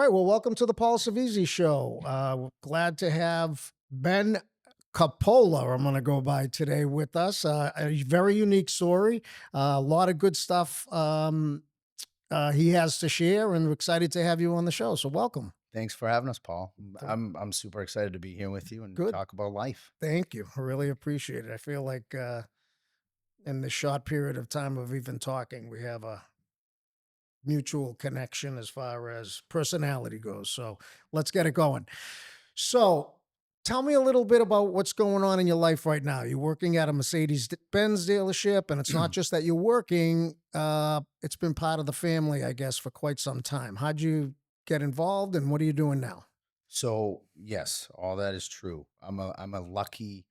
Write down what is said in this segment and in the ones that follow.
right. Well, welcome to the Paul Cervizzi Show. Glad to have Ben Coppola, I'm going to go by today with us. A very unique story. A lot of good stuff he has to share, and we're excited to have you on the show. So, welcome. Thanks for having us, Paul. Th- I'm super excited to be here with you and Good. talk about life. Thank you. I really appreciate it. I feel like in this short period of time of even talking, we have a mutual connection as far as personality goes. So, let's get it going. So, tell me a little bit about what's going on in your life right now. You're working at a Mercedes Benz dealership, and it's not just that you're working, it's been part of the family, I guess, for quite some time. How'd you get involved, and what are you doing now? So yes, all that is true. I'm a lucky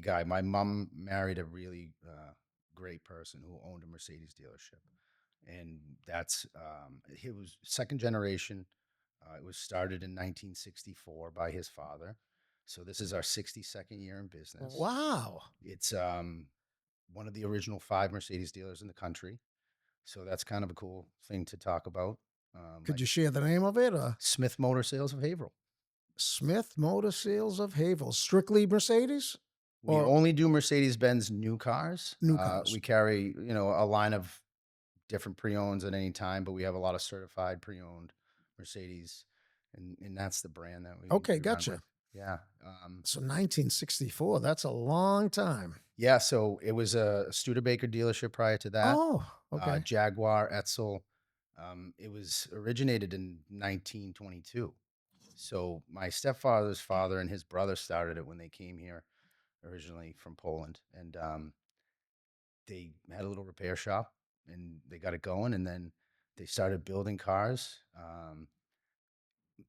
guy. My mom married a really great person who owned a Mercedes dealership, and that's it was second generation. It was started in 1964 by his father. So this is our 62nd year in business. Wow. It's one of the original five Mercedes dealers in the country. So that's kind of a cool thing to talk about. Could Like you share the name of it? Smith Motor Sales of Haverhill. Smith Motor Sales of Havel. Strictly Mercedes We or only do Mercedes-Benz new cars. new cars? We carry, a line of different pre-owns at any time, but we have a lot of certified pre-owned Mercedes, and that's the brand that we Okay, we run with. gotcha. Yeah. So 1964, that's a long time. Yeah, so it was a Studebaker dealership prior to that, Oh, okay. Jaguar, Etzel. It was originated in 1922. So my stepfather's father and his brother started it when they came here originally from Poland, and they had a little repair shop and they got it going, and then they started building cars.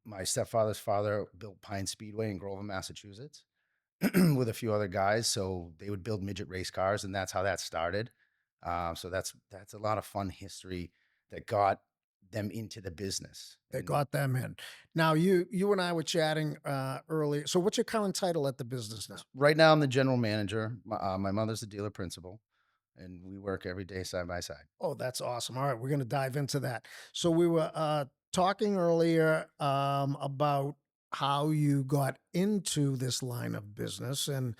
My stepfather's father built Pine Speedway in Groveland, Massachusetts, with a few other guys. So they would build midget race cars, and that's how that started. So that's a lot of fun history that got them into the business. They And got them in. Now you and I were chatting earlier. So what's your current title at the business now? right now, I'm the general manager. My mother's the dealer principal, and we work every day side by side. Oh, that's awesome. All right, we're going to dive into that. So we were talking earlier about how you got into this line of business, and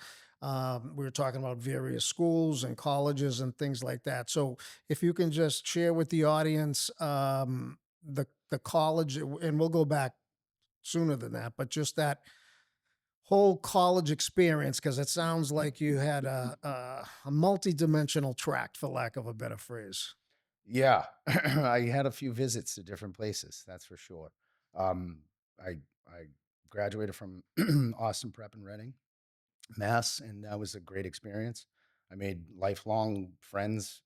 we were talking about various schools and colleges and things like that. So if you can just share with the audience the college, and we'll go back sooner than that, but just that whole college experience, because it sounds like you had a multi-dimensional track, for lack of a better phrase. Yeah, I had a few visits to different places, that's for sure. I graduated from Austin Prep in Reading, Mass, and that was a great experience. I made lifelong friends,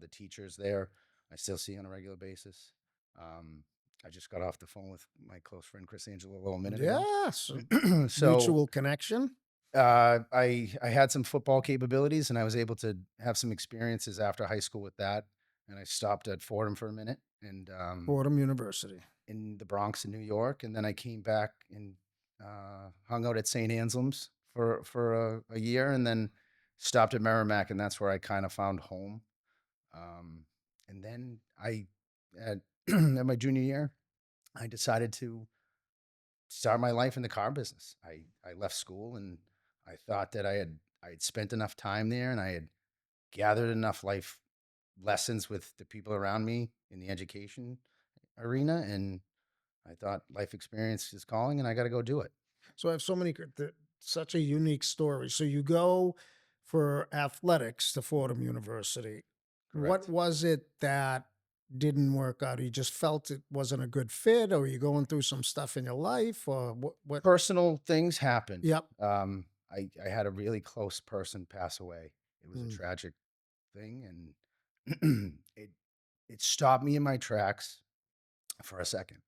the teachers there, I still see on a regular basis. Um, I just got off the phone with my close friend Chris Angelo a little minute ago. Yes, So mutual connection. I had some football capabilities, and I was able to have some experiences after high school with that. And I stopped at Fordham for a minute, and Fordham University. in the Bronx in New York, and then I came back and hung out at St. Anselm's for a year, and then stopped at Merrimack, and that's where I kind of found home. Um, and then at, at my junior year, I decided to start my life in the car business. I left school, and I thought that I had spent enough time there, and I had gathered enough life lessons with the people around me in the education arena, and I thought life experience is calling, and I got to go do it. So I have so many, such a unique story. So you go for athletics to Fordham University. What Correct. was it that didn't work out? You just felt it wasn't a good fit, or you going through some stuff in your life, or what? What? Personal things happened. Yep. I had a really close person pass away. It was a Mm. tragic thing, and it stopped me in my tracks for a second,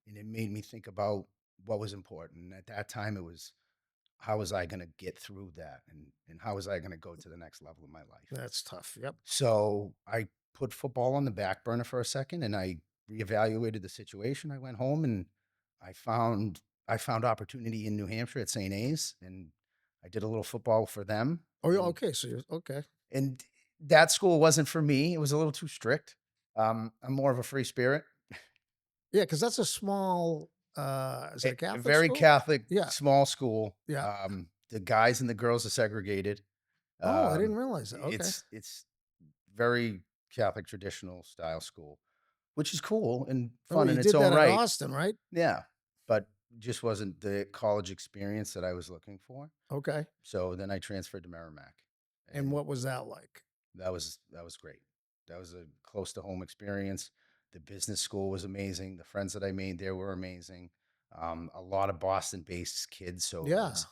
and it made me think about what was important. And at that time, it was how was I going to get through that, and how was I going to go to the next level of my life. That's tough. Yep. So I put football on the back burner for a second, and I reevaluated the situation. I went home, and I found I found opportunity in New Hampshire at St. A's, and I did a little football for them. Oh, yeah. And Okay. So you okay. and that school wasn't for me. It was a little too strict. I'm more of a free spirit. Yeah, because that's a small. Is it a A Catholic very school? Catholic, Yeah, small school. yeah. The guys and the girls are segregated. Oh, I didn't realize that. Okay. It's very Catholic traditional style school, which is cool and Oh, fun you in its did own that at right. Austin, right? Yeah, but just wasn't the college experience that I was looking for. Okay. So then I transferred to Merrimack, And and what was that like? that was great. That was a close to home experience. The business school was amazing. The friends that I made there were amazing. A lot of Boston-based kids, so it Yeah. was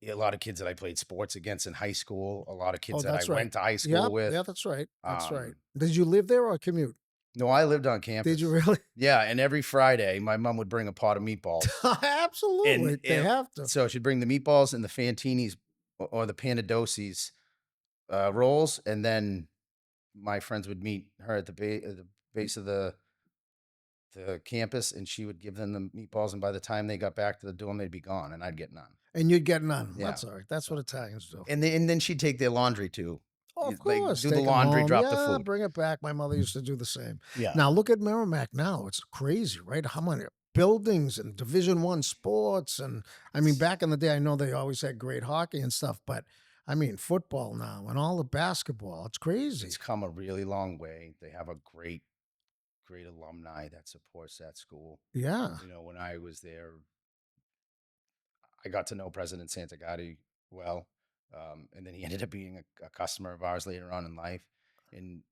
a lot of kids that I played sports against in high school. A lot of Oh, kids that I that's right. went to high school Yep. with. Yeah, that's right. That's right. Um, Did you live there or commute? no, I lived on Did you campus. really? Yeah, and every Friday, my mom would bring a pot of meatballs, and Absolutely. They have to. so she'd bring the meatballs and the Fantinis or the Panadoses rolls, and then my friends would meet her at the base of the campus, and she would give them the meatballs, and by the time they got back to the dorm, they'd be gone, and I'd get none. And you'd get none. Yeah. That's all right. That's So, what Italians do. and then she'd take their laundry too. Oh, of Like course. do the Take them laundry, home. drop the Yeah, food. bring it back. My mother used to do the same. Yeah. Now look at Merrimack now. It's crazy, right? How many buildings and Division 1 sports. And I mean, It's back in the day, I know they always had great hockey and stuff, but I mean, football now and all the basketball. It's it's crazy. come a really long way. They have a great alumni that supports that school. Yeah. When I was there, I got to know President Santagati well, and then he ended up being a customer of ours later on in life. And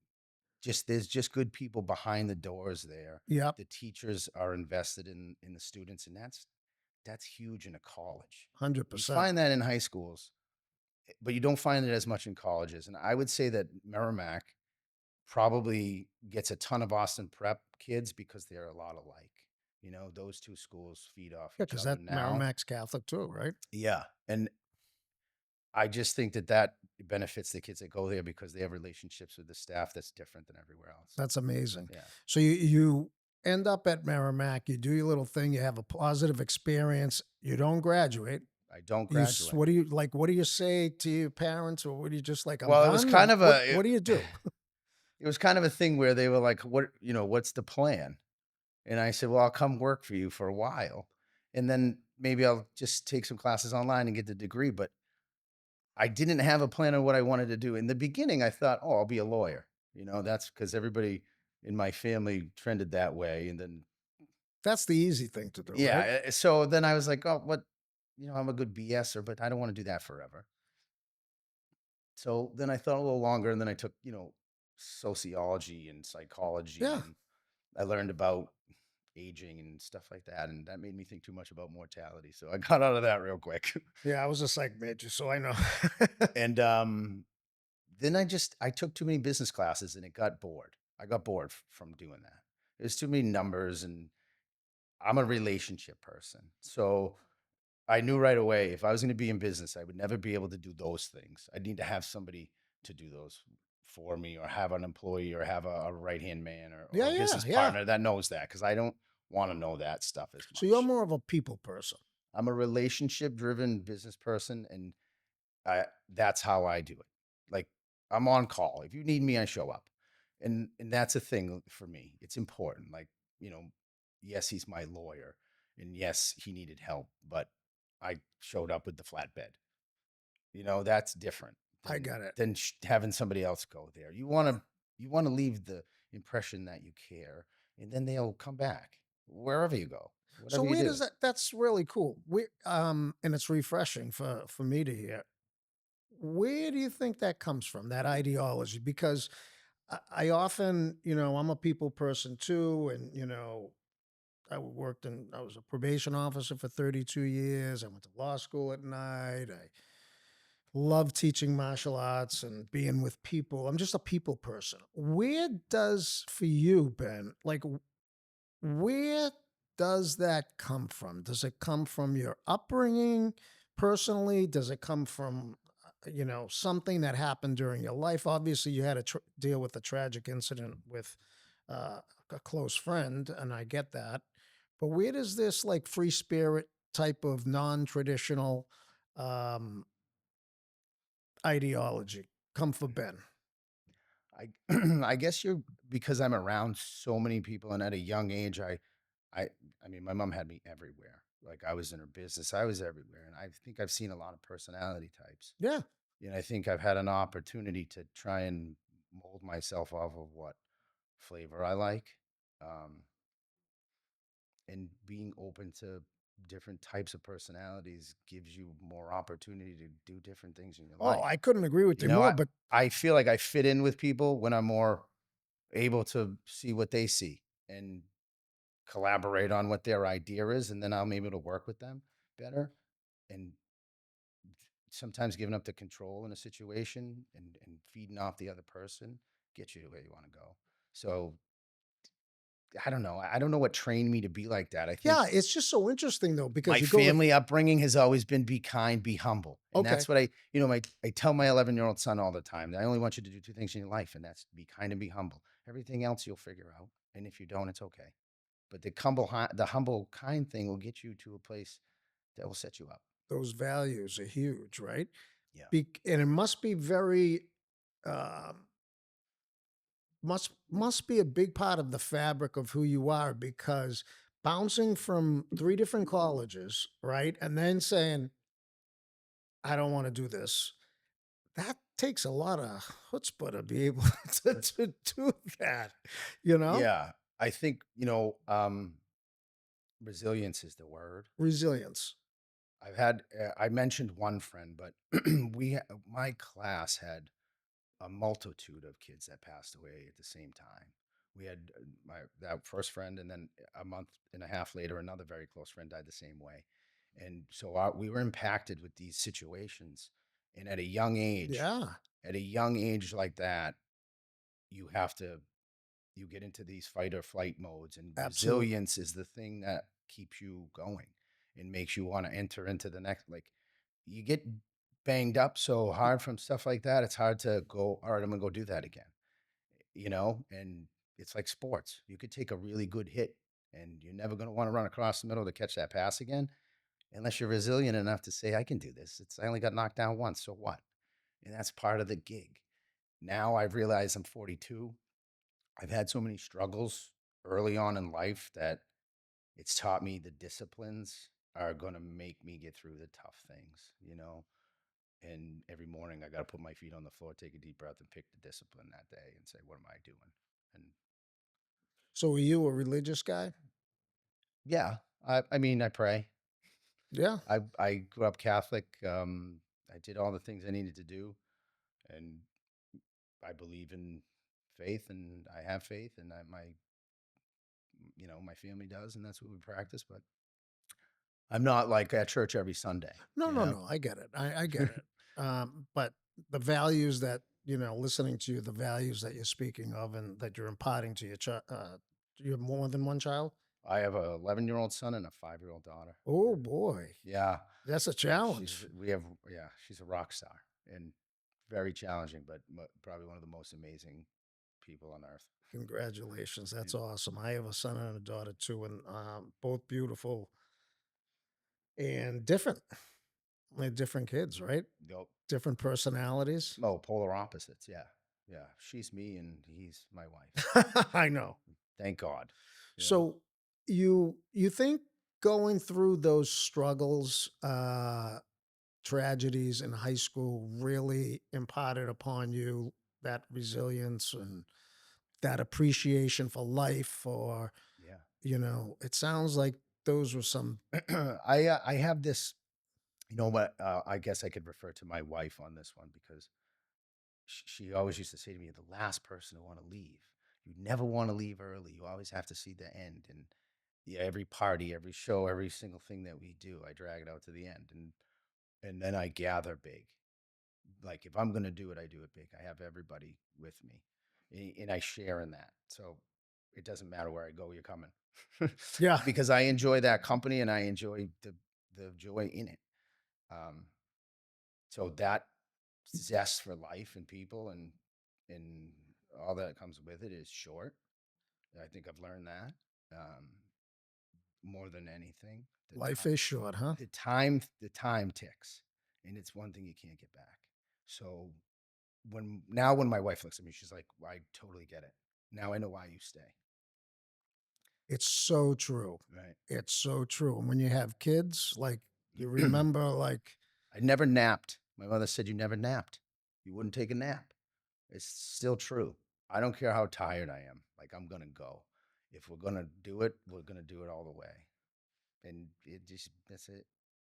just there's just good people behind the doors there. Yep. The teachers are invested in the students, and that's huge in a college. You 100%. find that in high schools, but you don't find it as much in colleges. And I would say that Merrimack probably gets a ton of Austin prep kids because they're a lot alike. Those two schools feed off Yeah, each because other that now. Merrimack's Catholic too, right? Yeah. And I just think that benefits the kids that go there because they have relationships with the staff that's different than everywhere else. That's amazing. Yeah. So you end up at Merrimack, you do your little thing, you have a positive experience, you don't graduate. I don't You graduate. what do you like? What do you say to your parents, or what do you just like? I'm Well, it was done. kind And of what do you do? it was kind of a thing where they were like, what's the plan? And I said, well, I'll come work for you for a while. And then maybe I'll just take some classes online and get the degree. But I didn't have a plan on what I wanted to do. In the beginning, I thought, oh, I'll be a lawyer. That's because everybody in my family trended that way. And then, That's the easy thing to do, right? yeah. So then I was like, oh, what? I'm a good BSer, but I don't want to do that forever. So then I thought a little longer, and then I took, sociology and psychology, Yeah. and I learned about aging and stuff like that, and that made me think too much about mortality. So I got out of that real quick. Yeah, I was a psych major, so I know. And then I took too many business classes, and it got bored. I got bored from doing that. There's too many numbers, and I'm a relationship person. So I knew right away if I was going to be in business, I would never be able to do those things. I'd need to have somebody to do those for me, or have an employee, or have a right hand man, or Yeah, a yeah, business yeah. partner that knows that, because I don't want to know that stuff as So you're much. more of a people person. I'm a relationship driven business person, and that's how I do it. Like, I'm on call. If you need me, I show up. And that's a thing for me. It's important. Like, you know, yes, he's my lawyer, and yes, he needed help, but I showed up with the flatbed. That's different I than got it. having somebody else go there. You want to leave the impression that you care, and then they'll come back wherever you go, So whatever you where do. does that's really cool. And it's refreshing for me to hear. Where do you think that comes from, that ideology? Because I often, I'm a people person too, and I was a probation officer for 32 years. I went to law school at night. I love teaching martial arts and being with people. I'm just a people person. Where does, for you, Ben, like, where does that come from? Does it come from your upbringing personally? Does it come from, something that happened during your life? Obviously, you had to deal with a tragic incident with uh, a close friend, and I get that. But where does this like free spirit type of non-traditional um, ideology come for Ben? I I guess you're because I'm around so many people, and at a young age, I I I mean, my mom had me everywhere. Like I was in her business, I was everywhere, and I think I've seen a lot of personality types. Yeah. And I think I've had an opportunity to try and mold myself off of what flavor I like, um, and being open to different types of personalities gives you more opportunity to do different things in your Oh, life. I couldn't agree with You you know, more, I but I feel like I fit in with people when I'm more able to see what they see and collaborate on what their idea is, and then I'm able to work with them better. And sometimes giving up the control in a situation and feeding off the other person gets you to where you want to go. So I don't know. I don't know what trained me to be like that. I think yeah, it's just so interesting though my because you go to family upbringing has always been be kind, be humble. And okay, that's what I tell my 11-year-old son all the time. I only want you to do two things in your life, and that's be kind and be humble. Everything else you'll figure out. And if you don't, it's okay. But the humble, kind thing will get you to a place that will set you up. those values are huge, right? Yeah. And it must be very um, must be a big part of the fabric of who you are because bouncing from three different colleges, right, and then saying I don't want to do this. That takes a lot of chutzpah to be able to do that, you know? Yeah. I think, resilience is the word. Resilience. I mentioned one friend, but my class had a multitude of kids that passed away at the same time. We had that first friend, and then a month and a half later, another very close friend died the same way. And so we were impacted with these situations. And Yeah, at a young age like that, you have to you get into these fight or flight modes, and absolutely. resilience is the thing that keeps you going and makes you want to enter into the next. Like you get banged up so hard from stuff like that, it's hard to go, all right, I'm gonna go do that again, and it's like sports. You could take a really good hit and you're never going to want to run across the middle to catch that pass again unless you're resilient enough to say, I can do this. I only got knocked down once, so what? And that's part of the gig. Now I've realized I'm 42. I've had so many struggles early on in life that it's taught me the disciplines are going to make me get through the tough things. And every morning I got to put my feet on the floor, take a deep breath, and pick the discipline that day and say, what am I doing? And So are you a religious guy? yeah, I mean, I pray. Yeah. I grew up Catholic. I did all the things I needed to do, and I believe in faith, and I have faith, and my family does, and that's what we practice. But I'm not like at church every Sunday, No, you no, know? no. I get it. I get it. But the values that, listening to you, the values that you're speaking of and that you're imparting to your child, do you have more than one child? I have a 11-year-old son and a 5-year-old daughter. Oh boy. Yeah. That's a Yeah, she's challenge. we have yeah, she's a rock star and very challenging, but probably one of the most amazing people on earth. Congratulations. That's And awesome. I have a son and a daughter too, and both beautiful and different. They're different kids, right? go Different personalities. oh, polar opposites. Yeah, yeah. She's me, and he's my wife. I know. Thank God. Yeah, So you think going through those struggles, tragedies in high school really imparted upon you that resilience and that appreciation for life, or yeah. it sounds like those were some I have this. You know what? I guess I could refer to my wife on this one because she always used to say to me, "The last person to want to leave. You never want to leave early. You always have to see the end." And yeah, every party, every show, every single thing that we do, I drag it out to the end, and then I gather big. Like if I'm going to do it, I do it big. I have everybody with me, and I share in that. So it doesn't matter where I go, you're coming, yeah, because I enjoy that company and I enjoy the joy in it. Um, so that zest for life and people and all that comes with it is short. I think I've learned that um, more than anything. The life time, is short, huh? the time ticks, and it's one thing you can't get back. So when my wife looks at me, she's like, "I totally get it. Now I know why you stay." It's so true. Right. It's so true. And when you have kids, like, you remember, like, I never napped. My mother said you never napped. You wouldn't take a nap. It's still true. I don't care how tired I am. Like I'm gonna go. If we're gonna do it, we're gonna do it all the way. And it just that's it.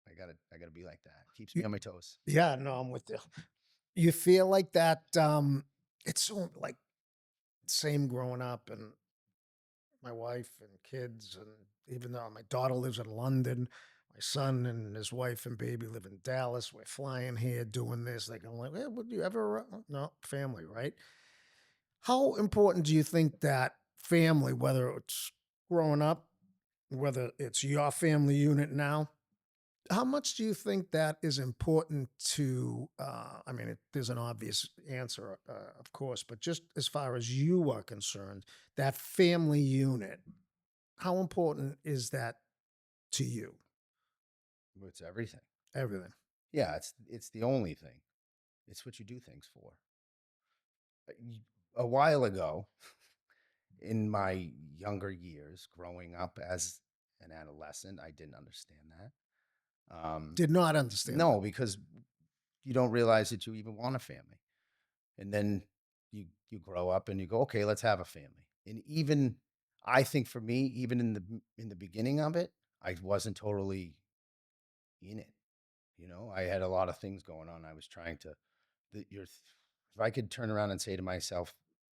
I gotta be like that. Keeps me y- on my toes. yeah, no, I'm with you. You feel like that, it's so, like, same growing up, and my wife and kids, and even though my daughter lives in London, my son and his wife and baby live in Dallas. We're flying here, doing this. Like, I'm like, "Eh, would you ever? No, family, right? How important do you think that family, whether it's growing up, whether it's your family unit now, how much do you think that is important to? I mean, there's an obvious answer, of course, but just as far as you are concerned, that family unit, how important is that to you? It's everything. Everything. Yeah, it's the only thing. It's what you do things for. A while ago, in my younger years, growing up as an adolescent, I didn't understand that. Did not understand that. No, because you don't realize that you even want a family. And then you grow up and you go, okay, let's have a family. And even I think for me, even in the beginning of it, I wasn't totally in it. You know, I had a lot of things going on. I was trying to if I could turn around and say to myself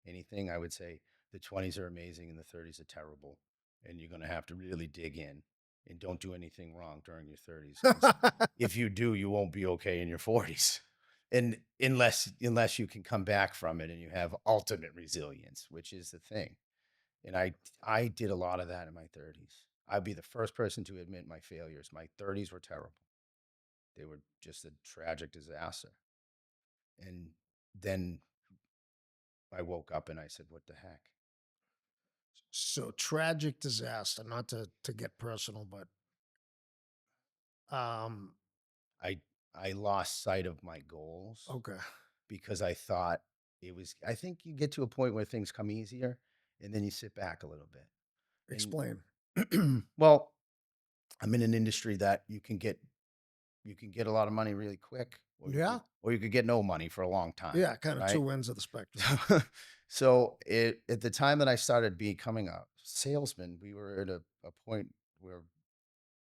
anything, I would say the 20s are amazing and the 30s are terrible. And you're going to have to really dig in and don't do anything wrong during your 30s because if you do, you won't be okay in your 40s. And unless you can come back from it and you have ultimate resilience, which is the thing. And I did a lot of that in my 30s. I'd be the first person to admit my failures. My 30s were terrible. They were just a tragic disaster. And then I woke up and I said, "What the heck?" So tragic disaster, not to get personal, but um, I I lost sight of my goals okay. because I thought it was I think you get to a point where things come easier and then you sit back a little bit. Explain. And well, I'm in an industry that you can get a lot of money really quick Yeah, or you could get no money for a long time, yeah, kind of right? two ends of the spectrum. So at the time that I started becoming a salesman, we were at a point where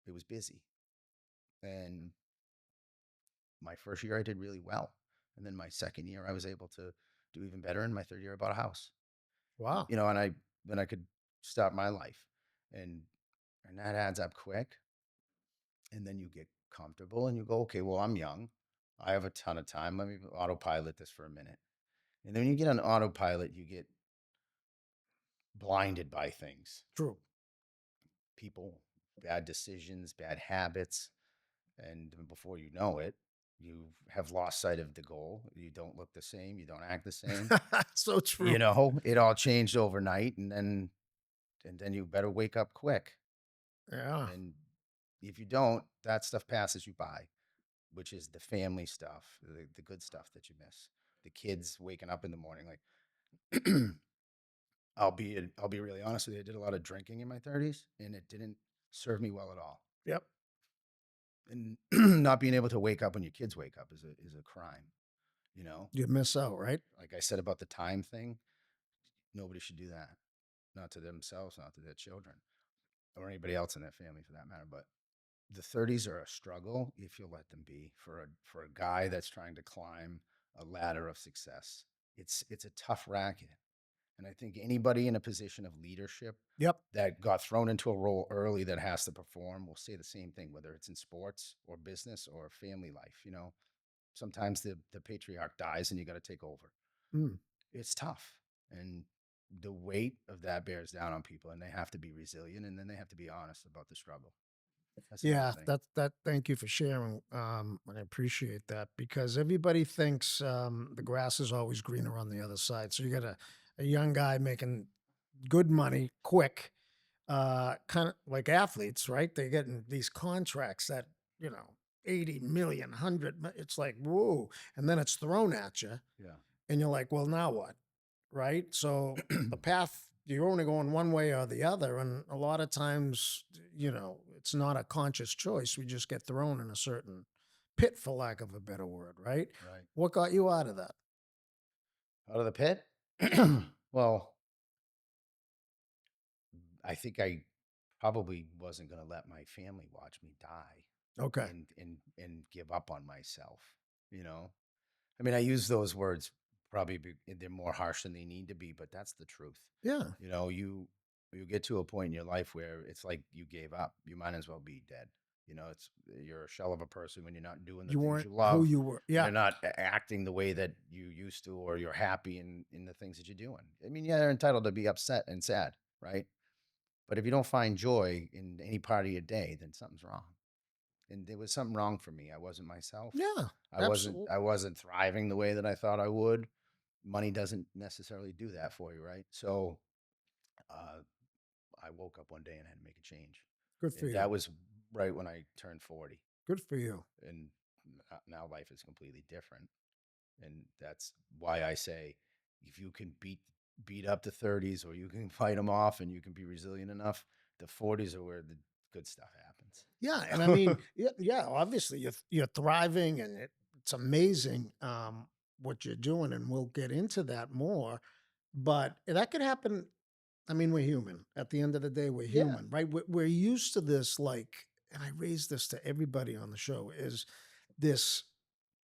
it was busy. And my first year I did really well. And then my second year I was able to do even better. And my third year I bought a house. Wow. You know, and I could start my life. And and that adds up quick. And then you get comfortable and you go, okay, well, I'm young. I have a ton of time. Let me autopilot this for a minute. And then when you get on autopilot, you get blinded by things, True. people, bad decisions, bad habits. And before you know it, you have lost sight of the goal. You don't look the same. You don't act the same. So true. You know, it all changed overnight. And then you better wake up quick. Yeah. And if you don't, that stuff passes you by, which is the family stuff, the good stuff that you miss. The kids waking up in the morning, like I'll be really honest with you. I did a lot of drinking in my 30s and it didn't serve me well at all. Yep. And not being able to wake up when your kids wake up is a crime, you know? You miss out, right? Like I said about the time thing, nobody should do that. Not to themselves, not to their children, or anybody else in their family for that matter. But the 30s are a struggle if you let them be for a guy that's trying to climb a ladder of success. It's a tough racket. And I think anybody in a position of leadership Yep. that got thrown into a role early that has to perform will say the same thing, whether it's in sports or business or family life. You know, sometimes the patriarch dies and you got to take over. Mm. It's tough. And the weight of that bears down on people and they have to be resilient and then they have to be honest about the struggle. That's another Yeah, thing. that thank you for sharing. I appreciate that because everybody thinks the grass is always greener on the other side. So you got a young guy making good money quick, kind of like athletes, right? They're getting these contracts that, 80 million, 100. It's like, whoa. And then it's thrown at you. Yeah. And you're like, well, now what? Right. So the path you're only going one way or the other. And a lot of times, it's not a conscious choice. We just get thrown in a certain pit, for lack of a better word, right? Right. What got you out of that? Out of the pit? Well, I think I probably wasn't gonna let my family watch me die Okay. and give up on myself, you know? I mean, I use those words probably they're more harsh than they need to be, but that's the truth. Yeah. You know, you get to a point in your life where it's like you gave up. You might as well be dead. You know, it's you're a shell of a person when you're not doing the You things weren't you who love you were. and Yeah. you're not acting the way that you used to, or you're happy in the things that you're doing. I mean, yeah, they're entitled to be upset and sad, right? But if you don't find joy in any part of your day, then something's wrong. And there was something wrong for me. I wasn't myself. Yeah. I wasn't Absolutely. I wasn't thriving the way that I thought I would. Money doesn't necessarily do that for you, right? So uh, I woke up one day and had to make a change, Good for and you. that was right when I turned 40, Good for you. and now life is completely different, and that's why I say if you can beat up the 30s, or you can fight them off, and you can be resilient enough, the 40s are where the good stuff Yeah, and I mean, happens. yeah, yeah. Obviously, you're thriving, and it's amazing what you're doing, and we'll get into that more. But that could happen. I mean, we're human. At the end of the day, we're Yeah, human, right? We're used to this, like, and I raise this to everybody on the show: is this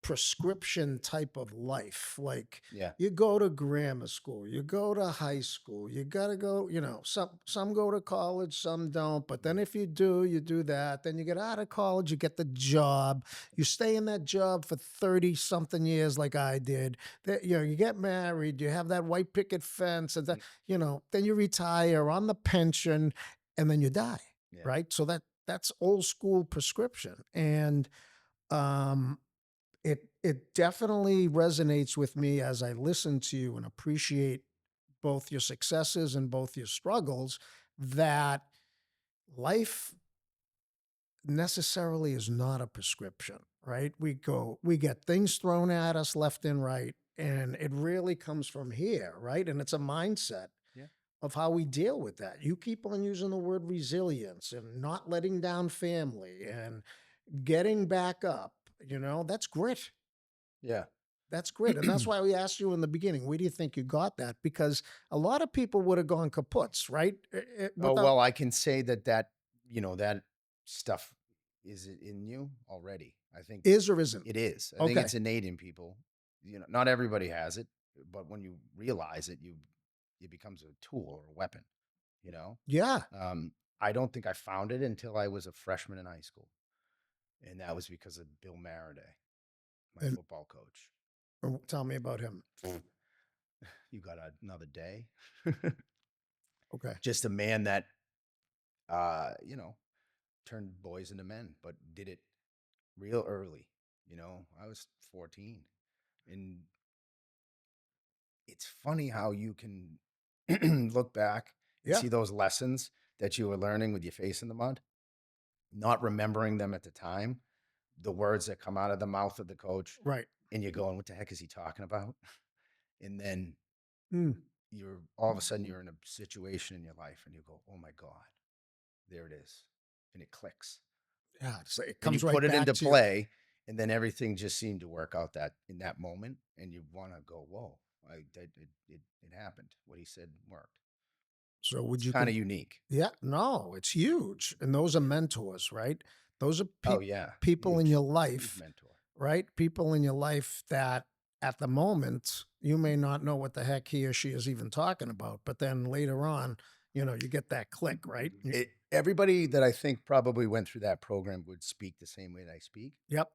prescription type of life. Like, yeah, you go to grammar school, you go to high school, you got to go, some go to college, some don't, but then mm, if you do, you do that, then you get out of college, you get the job, you stay in that job for 30 something years like I did. That, you get married, you have that white picket fence, and mm, then you retire on the pension, and then you die, yeah, right? So that's old school prescription. And um it definitely resonates with me as I listen to you and appreciate both your successes and both your struggles, that life necessarily is not a prescription, right? We get things thrown at us left and right, and it really comes from here, right? And it's a mindset yeah, of how we deal with that. You keep on using the word resilience and not letting down family and getting back up, that's grit. yeah. That's great. And that's why we asked you in the beginning, where do you think you got that? Because a lot of people would have gone kaputs, right? Oh, Without well, I can say that stuff is in you already. I think is or isn't. it is. I think Okay. it's innate in people. Not everybody has it, but when you realize it, it becomes a tool or a weapon, you know? Yeah. Um, I don't think I found it until I was a freshman in high school. And that was because of Bill Maraday, my And football coach. tell me about him. You got another day. Okay. Just a man that uh, you know, turned boys into men, but did it real early. I was 14. And it's funny how you can look back and Yeah. see those lessons that you were learning with your face in the mud, not remembering them at the time, the words that come out of the mouth of the coach, Right. and you're going, what the heck is he talking about? And then Mm. you're all of a sudden you're in a situation in your life and you go, oh my God, there it is. And it clicks. Yeah. So it And you comes put right it back into to you. play, and then everything just seemed to work out that in that moment, and you want to go, whoa, it happened. What he said worked. So would It's you kind con of unique. Yeah, no, it's huge. And those are mentors, right? Those are Oh yeah, people in your huge life, mentor. right? People in your life that at the moment you may not know what the heck he or she is even talking about, but then later on, you get that click, right? Everybody that I think probably went through that program would speak the same way that I speak. Yep.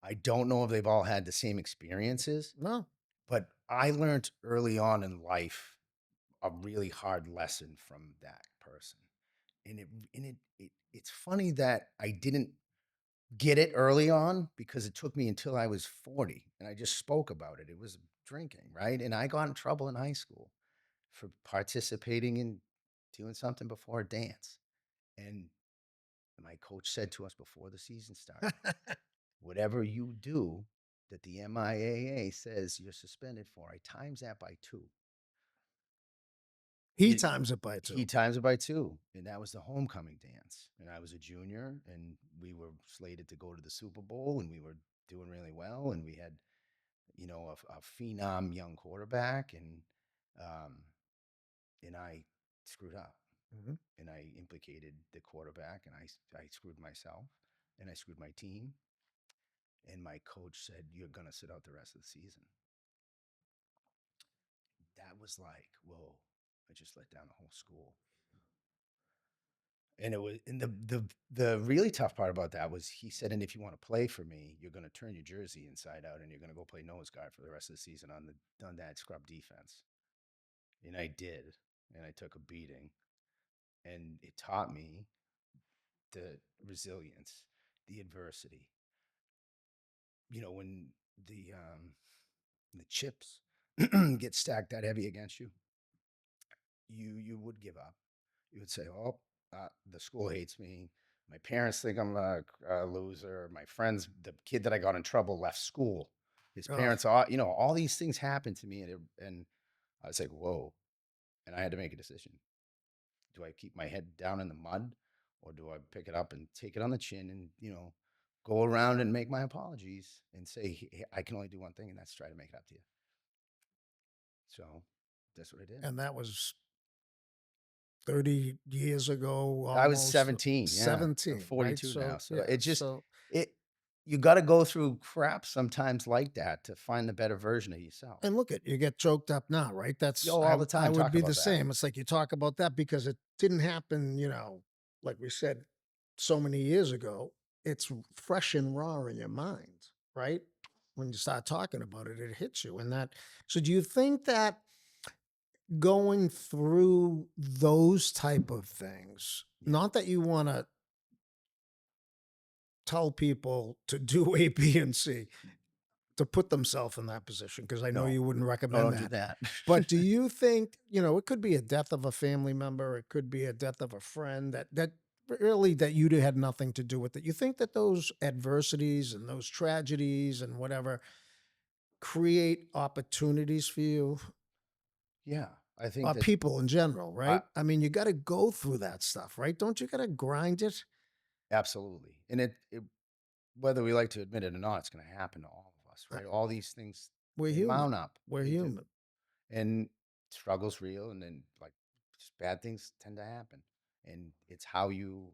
I don't know if they've all had the same experiences, No. but I learned early on in life a really hard lesson from that person. It's funny that I didn't get it early on because it took me until I was 40 and I just spoke about it. It was drinking, right? And I got in trouble in high school for participating in doing something before a dance. And my coach said to us before the season started, whatever you do that the MIAA says you're suspended for, I times that by two. He It times it by he 2. times it by 2, and that was the homecoming dance, and I was a junior, and we were slated to go to the Super Bowl, and we were doing really well, and we had, a phenom young quarterback, um, and I screwed up, Mhm. and I implicated the quarterback, and I screwed myself, and I screwed my team, and my coach said, "You're gonna sit out the rest of the season." That was like, whoa, I just let down the whole school. And it was and the really tough part about that was he said, "And if you wanna play for me, you're gonna turn your jersey inside out, and you're gonna go play nose guard for the rest of the season on that scrub defense." And I did, and I took a beating, and it taught me the resilience, the adversity. When the chips get stacked that heavy against you, you would give up. You would say, "Oh, the school hates me. My parents think I'm a loser. My friends, the kid that I got in trouble, left school. His Ugh, parents, all these things happened to me, and I was like, whoa!" And I had to make a decision: do I keep my head down in the mud, or do I pick it up and take it on the chin, and go around and make my apologies and say, "Hey, I can only do one thing, and that's try to make it up to you." So that's what I did. and that was 30 years ago, I was almost 17, yeah. I'm 17, right? 42 now, So, so yeah, it just so it you gotta go through crap sometimes like that to find the better version of yourself. and look at you get choked up now, right? That's Yo, all the I time would talk be the about that. same. It's like you talk about that because it didn't happen, like we said so many years ago. It's fresh and raw in your mind, right? When you start talking about it, it hits you. And that, so do you think that going through those type of things, Yeah. not that you want to tell people to do A, B, and C, to put themselves in that position, because I know No. you wouldn't No, recommend don't do that. that. But do you think, it could be a death of a family member, it could be a death of a friend that really that you had nothing to do with it. You think that those adversities and those tragedies and whatever create opportunities for you, Yeah, I think that people in general, I right? I mean, you got to go through that stuff, right? Don't you got to grind it? absolutely, and it whether we like to admit it or not, it's gonna happen to all of us, Uh, right? All these things, We're they human. mount up. We're They do. human. And struggle's real, and then, like, just bad things tend to happen, and it's how you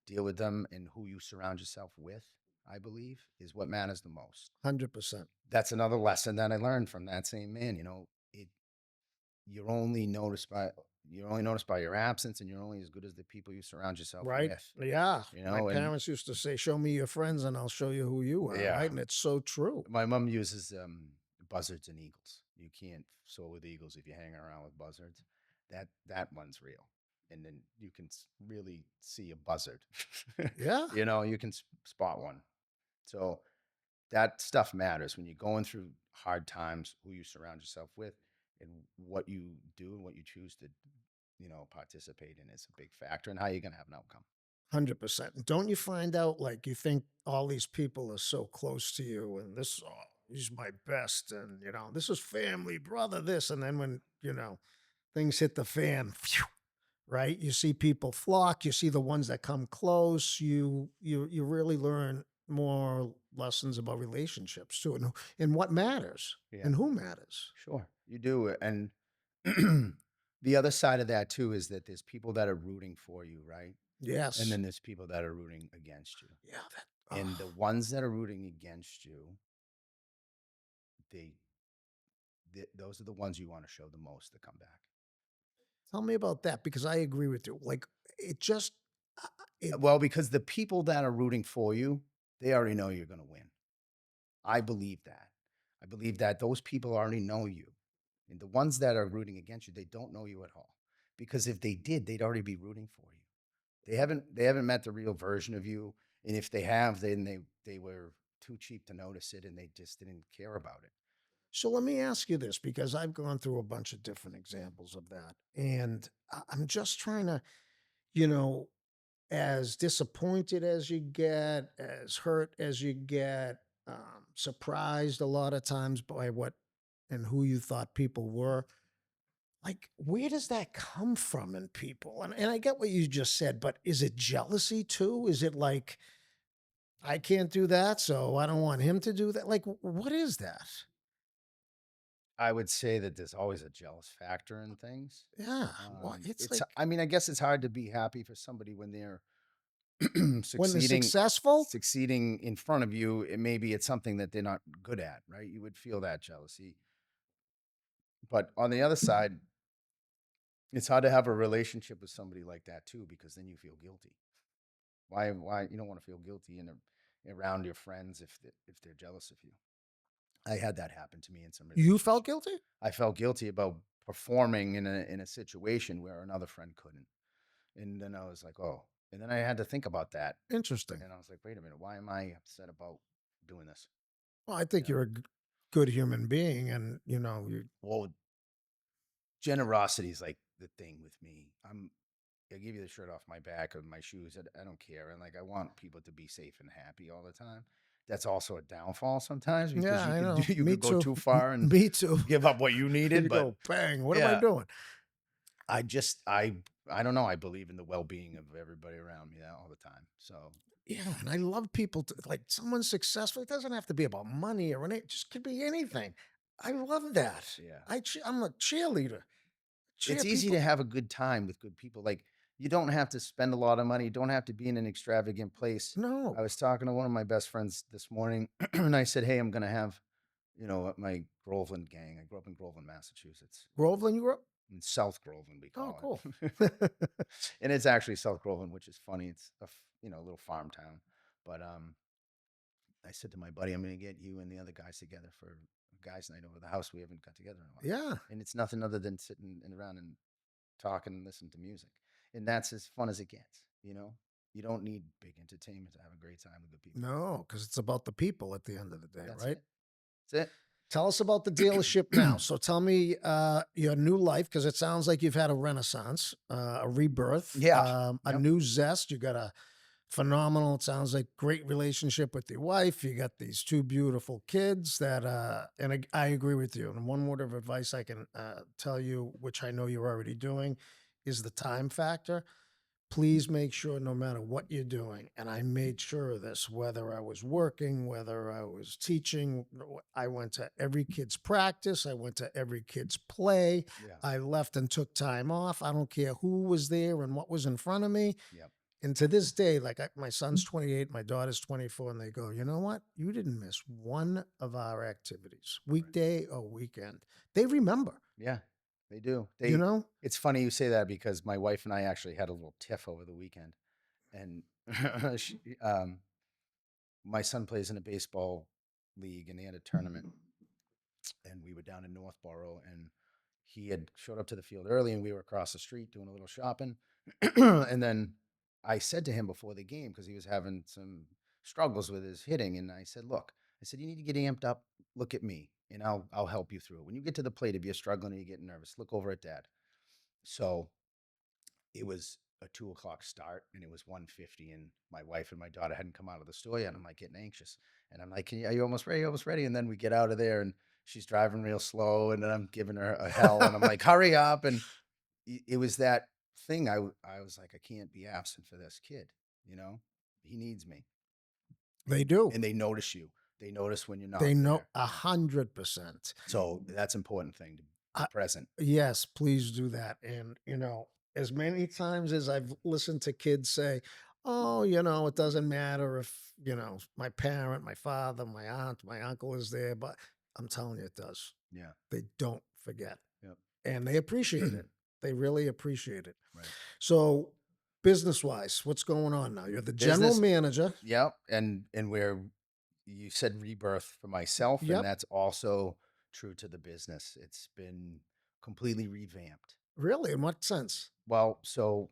deal with them and who you surround yourself with, I believe, is what matters the most. 100%. That's another lesson that I learned from that same man. It you're only noticed by you're only noticed by your absence, and you're only as good as the people you surround yourself Right? with. Yeah. My And parents used to say, "Show me your friends and I'll show you who you are," yeah, right? And it's so true. my mom uses buzzards and eagles. You can't soar with eagles if you're hanging around with buzzards. That one's real, and then you can really see a buzzard. Yeah, You can spot one. So that stuff matters when you're going through hard times. Who you surround yourself with, and what you do and what you choose to, participate in is a big factor in how you're gonna have an outcome. 100%. Don't you find out, like, you think all these people are so close to you and this, oh, he's my best, and, this is family, brother, this. And then when, things hit the fan, phew, right? You see people flock, you see the ones that come close, you really learn more lessons about relationships too, and what matters Yeah. and who matters. Sure, you do, and the other side of that too is that there's people that are rooting for you, right? And Yes. then there's people that are rooting against you. Yeah, that, And the oh, ones that are rooting against you, they, those are the ones you want to show the most to come back. tell me about that, because I agree with you. Like, it just, it Well, because the people that are rooting for you, they already know you're going to win. I believe that. I believe that those people already know you. And the ones that are rooting against you, they don't know you at all. Because if they did, they'd already be rooting for you. They haven't met the real version of you, and if they have, then they were too cheap to notice it, and they just didn't care about it. So let me ask you this, because I've gone through a bunch of different examples of that. And I'm just trying to, you know, as disappointed as you get, as hurt as you get, surprised a lot of times by what and who you thought people were. Like, where does that come from in people? And I get what you just said, but is it jealousy too? Is it like, I can't do that, so I don't want him to do that? Like, what is that? I would say that there's always a jealous factor in things. Yeah. Well, it's It's like I mean, I guess it's hard to be happy for somebody when they're when they're succeeding successful. succeeding in front of you. Maybe it's something that they're not good at, right? You would feel that jealousy. But on the other side, it's hard to have a relationship with somebody like that too, because then you feel guilty. Why you don't want to feel guilty around your friends if they're jealous of you. I had that happen to me in some You felt relationships. guilty? I felt guilty about performing in a situation where another friend couldn't. And then I was like, "Oh." And then I had to think about that. Interesting. And I was like, "Wait a minute, why am I upset about doing this?" Well, I You think know? you're a good human being, and you. Well, generosity is like the thing with me. I give you the shirt off my back or my shoes. I don't care. And like I want people to be safe and happy all the time. That's also a downfall sometimes because Yeah, you I could know. you Me could go too. too far and Me too. give up what you needed. You But go bang. What am I yeah, doing? I just I don't know. I believe in the well being of everybody around me all the time. So Yeah, and I love people to like someone successful. It doesn't have to be about money or anything. It just could be anything. I love that. yeah. I'm a cheerleader. Cheer It's easy to people. have a good time with good people. Like you don't have to spend a lot of money. You don't have to be in an extravagant place. No, I was talking to one of my best friends this morning, and I said, "Hey, I'm going to have, my Groveland gang. I grew up in Groveland, Massachusetts, Groveland, you grew up. in South Groveland, we Oh, call cool. it, and it's actually South Groveland, which is funny. It's a little farm town, but I said to my buddy, I'm going to get you and the other guys together for a guys' night over the house. We haven't got together in a while, Yeah. and it's nothing other than sitting around and talk and listen to music. And that's as fun as it gets. You don't need big entertainment to have a great time with good people. No, because it's about the people at the end of the day, That's right? it. That's Tell us about the dealership now. it. So tell me your new life, because it sounds like you've had a renaissance, a rebirth, Yeah. a Yep. new zest. You got a phenomenal, it sounds like great relationship with your wife. You got these two beautiful kids that, and I agree with you. And one word of advice I can tell you, which I know you're already doing, is the time factor. Please make sure no matter what you're doing, and I made sure of this, whether I was working, whether I was teaching, I went to every kid's practice, I went to every kid's play, Yeah. I left and took time off. I don't care who was there and what was in front of me. Yep. And to this day, like my son's 28, my daughter's 24, and they go, you know what? You didn't miss one of our activities, Right. weekday or weekend. They remember, Yeah. They do. you know? It's funny you say that because my wife and I actually had a little tiff over the weekend. And my son plays in a baseball league and they had a tournament and we were down in Northborough and he had showed up to the field early and we were across the street doing a little shopping. And then I said to him before the game, because he was having some struggles with his hitting, and I said, "Look, I said, you need to get amped up. Look at me, and I'll help you through it. When you get to the plate, if you're struggling or you're getting nervous, look over at dad." So it was a 2 o'clock start and it was 1:50 and my wife and my daughter hadn't come out of the store yet. I'm like getting anxious and I'm like, are you almost ready? Almost ready? And then we get out of there and she's driving real slow and then I'm giving her a hell and I'm like, hurry up. And it was that thing. I was like, I can't be absent for this kid, you know, he needs me. They And, do. and they notice you. They notice when you're They not know there. 100%. So that's important thing to be present. Yes, please do that. And, as many times as I've listened to kids say, oh, it doesn't matter if, my parent, my father, my aunt, my uncle is there, but I'm telling you, it does. Yeah. They don't forget Yep. and they appreciate it. They really appreciate it. Right. So, business wise, what's going on now? You're the general Business. manager. Yep, and where you said rebirth for myself, and Yep. that's also true to the business. It's been completely revamped. Really? In what sense? Well, so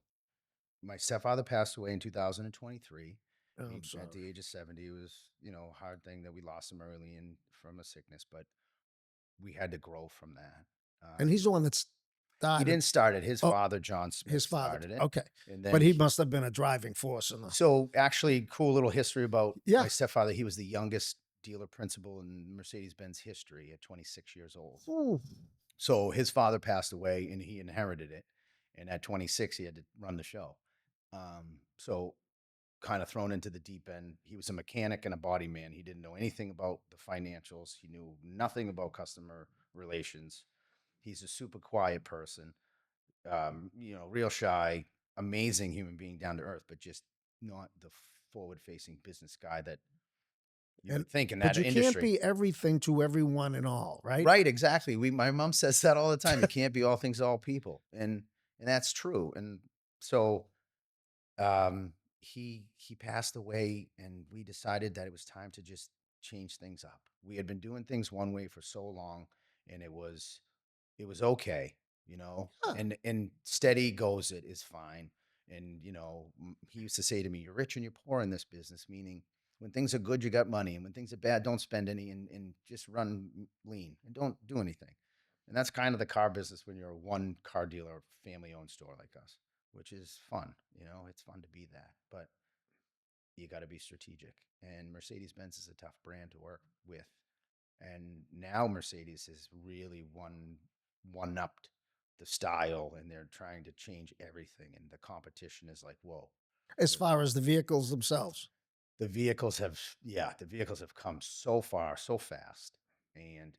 my stepfather passed away in 2023. Oh, He I'm at sorry. the age of 70. It was, a hard thing that we lost him early and from a sickness, but we had to grow from that. And he's the one that He started. didn't start it. His Oh, father, John Smith, his father. started it. Okay. And But then he must have been a driving force in the. So actually, cool little history about Yeah. my stepfather. He was the youngest dealer principal in Mercedes Benz history at 26 years old. Ooh. So his father passed away and he inherited it. And at 26, he had to run the show. So kind of thrown into the deep end. He was a mechanic and a body man. He didn't know anything about the financials. He knew nothing about customer relations. He's a super quiet person, real shy, amazing human being, down to earth, but just not the forward facing business guy that you And would think in but that you can't industry. be everything to everyone and all, right? Right, exactly. My mom says that all the time. You can't be all things to all people. And that's true. And so um he passed away and we decided that it was time to just change things up. We had been doing things one way for so long and it was okay, Huh. and steady goes it is fine. And he used to say to me, "You're rich and you're poor in this business," meaning when things are good, you got money, and when things are bad, don't spend any, and just run lean and don't do anything. And that's kind of the car business when you're a one car dealer, family owned store like us, which is fun. It's fun to be that, but you got to be strategic. And Mercedes Benz is a tough brand to work with, and now Mercedes has really one upped the style, and they're trying to change everything, and the competition is like, whoa. As The, far as the vehicles themselves. the vehicles have come so far so fast, and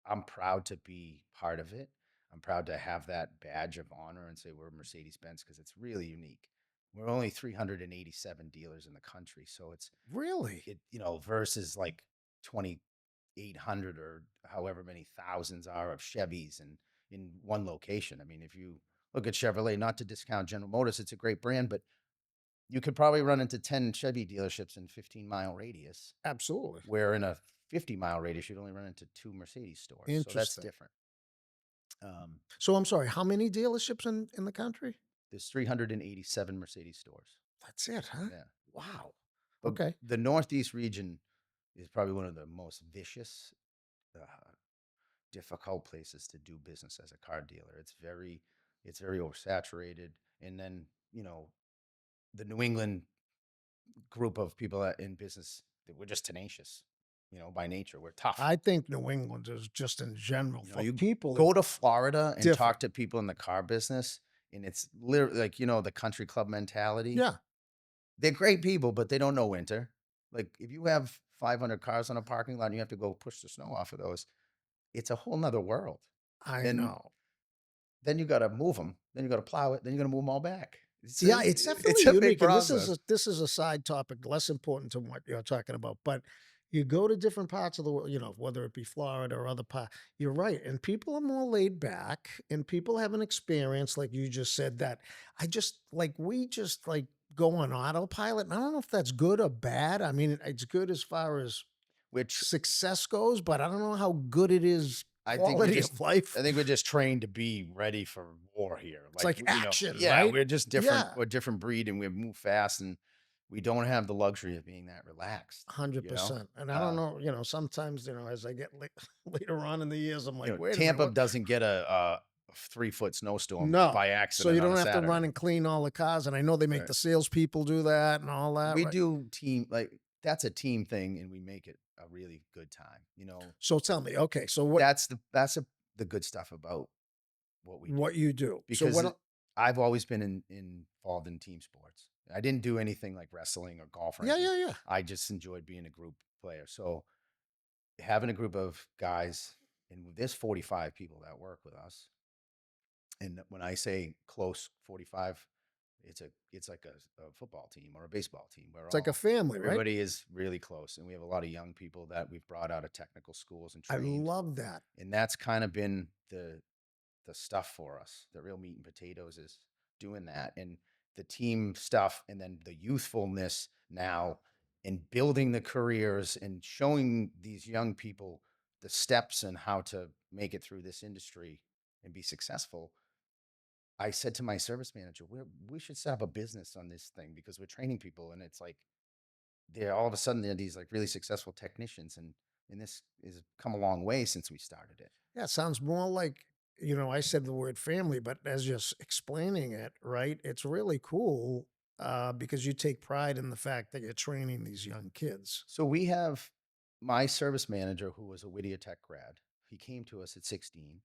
I'm proud to be part of it. I'm proud to have that badge of honor and say we're Mercedes Benz because it's really unique. We're only 387 dealers in the country, so Really? versus like 2,800 or however many thousands are of Chevys and in one location. I mean, if you look at Chevrolet, not to discount General Motors, it's a great brand, but you could probably run into 10 Chevy dealerships in 15-mile radius, Absolutely. where in a 50-mile radius, you'd only run into two Mercedes stores. So that's Interesting. different. Um, So I'm sorry, how many dealerships in the country? there's 387 Mercedes stores. That's it, huh? Yeah. Wow. But Okay. the Northeast region is probably one of the most vicious, uh, difficult places to do business as a car dealer. It's very oversaturated. And then, the New England group of people that in business that we're just tenacious, by nature. We're tough. I think New England is just in general for You people, it's go to Florida and talk different. to people in the car business, and it's literally like, the country club mentality. Yeah, They're great people, but they don't know winter. Like if you have 500 cars on a parking lot and you have to go push the snow off of those, it's a whole nother world. I And know. then you got to move them. Then you got to plow it. Then you got to move them all back. Yeah, it's It's definitely a big unique, and this is process. a side topic, less important to what you're talking about. But you go to different parts of the world, whether it be Florida or other part. You're right, and people are more laid back, and people have an experience, like you just said. That we just like go on autopilot, and I don't know if that's good or bad. I mean, it's good as far as Which success goes, but I don't know how good it is I think we're quality just of life. I think we're just trained to be ready for war here. It's Like, like action, yeah, right? we're just different. Yeah. We're a different breed and we move fast and we don't have the luxury of being that relaxed, you know? 100%. And I don't Uh, know, sometimes, as I get later on in the years, I'm like, wait a minute, Tampa what? doesn't get a 3-foot snowstorm No. by So accident you on don't a have to run Saturday. and clean all the cars. And I know they make Right. the salespeople do that and all that, We right? do team like that's a team thing and we make it a really good time. So tell me, okay, so That's the good stuff about what we do. what you do? So Because I've always been involved in team sports. I didn't do anything like wrestling or golf or yeah, anything. yeah, yeah. I just enjoyed being a group player. So having a group of guys, and there's 45 people that work with us. And when I say close 45, it's like a football team or a baseball team. It's like a family, right? Everybody is really close, and we have a lot of young people that we've brought out of technical schools and I trained, love that. and that's kind of been the stuff for us. The real meat and potatoes is doing that and the team stuff and then the youthfulness now and building the careers and showing these young people the steps and how to make it through this industry and be successful. I said to my service manager, we should set up a business on this thing because we're training people and it's like they're all of a sudden they're these like really successful technicians and this has come a long way since we started it. Yeah, it sounds more like, I said the word family, but as you're explaining it, right, it's really cool because you take pride in the fact that you're training these young kids. So we have my service manager who was a Whittier Tech grad. He came to us at 16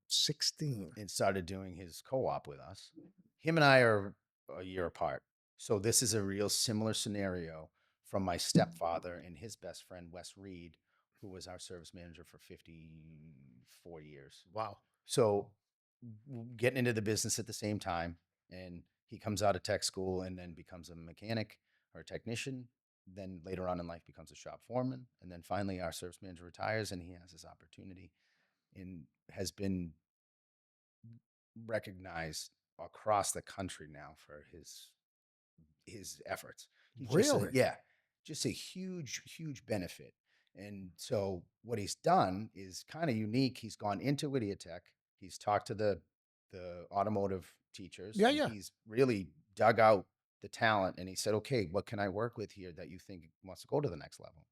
16. and started doing his co-op with us. Him and I are a year apart. So this is a real similar scenario from my stepfather and his best friend Wes Reed, who was our service manager for 54 years. Wow. So getting into the business at the same time, and he comes out of tech school and then becomes a mechanic or a technician, then later on in life becomes a shop foreman, and then finally our service manager retires and he has his opportunity and has been recognized across the country now for his efforts. He's just a, Really? yeah, just a huge benefit. And so what he's done is kind of unique. He's gone into Whittier Tech. He's talked to the automotive teachers, Yeah, and yeah. he's really dug out the talent. And he said, "Okay, what can I work with here that you think wants to go to the next level?"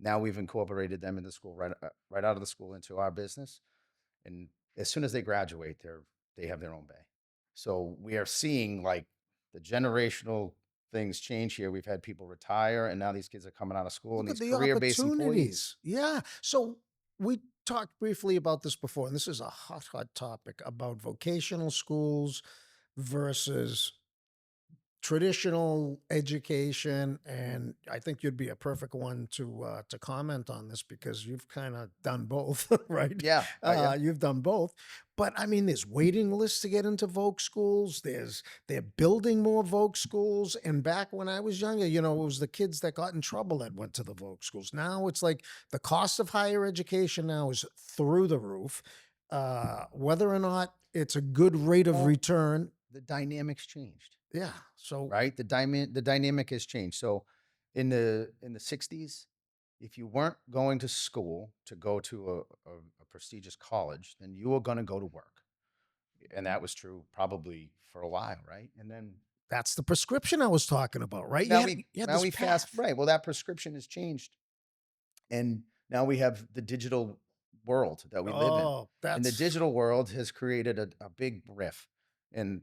Now we've incorporated them in the school right out of the school into our business, and as soon as they graduate, they have their own bay. So we are seeing like the generational things change here. We've had people retire, and now these kids are coming out of school and Look at these the career-based employees. opportunities. Yeah. So we talked briefly about this before, and this is a hot topic about vocational schools versus traditional education, and I think you'd be a perfect one to comment on this because you've kind of done both, right? Yeah, yeah. You've done both, but I mean, there's waiting lists to get into Voc schools. They're building more Voc schools, and back when I was younger, it was the kids that got in trouble that went to the Voc schools. Now it's like the cost of higher education now is through the roof. Whether or not it's a good rate of Well, return, the dynamics changed, yeah. So right? The dynamic has changed. So in the 60s, if you weren't going to school to go to a prestigious college, then you were going to go to work. And that was true probably for a while, right? And then that's the prescription I was talking about, right? You now had we you had now this we fast path. right. Well, that prescription has changed, and now we have the digital world that we live in. Oh, And the that's digital world has created a big riff. And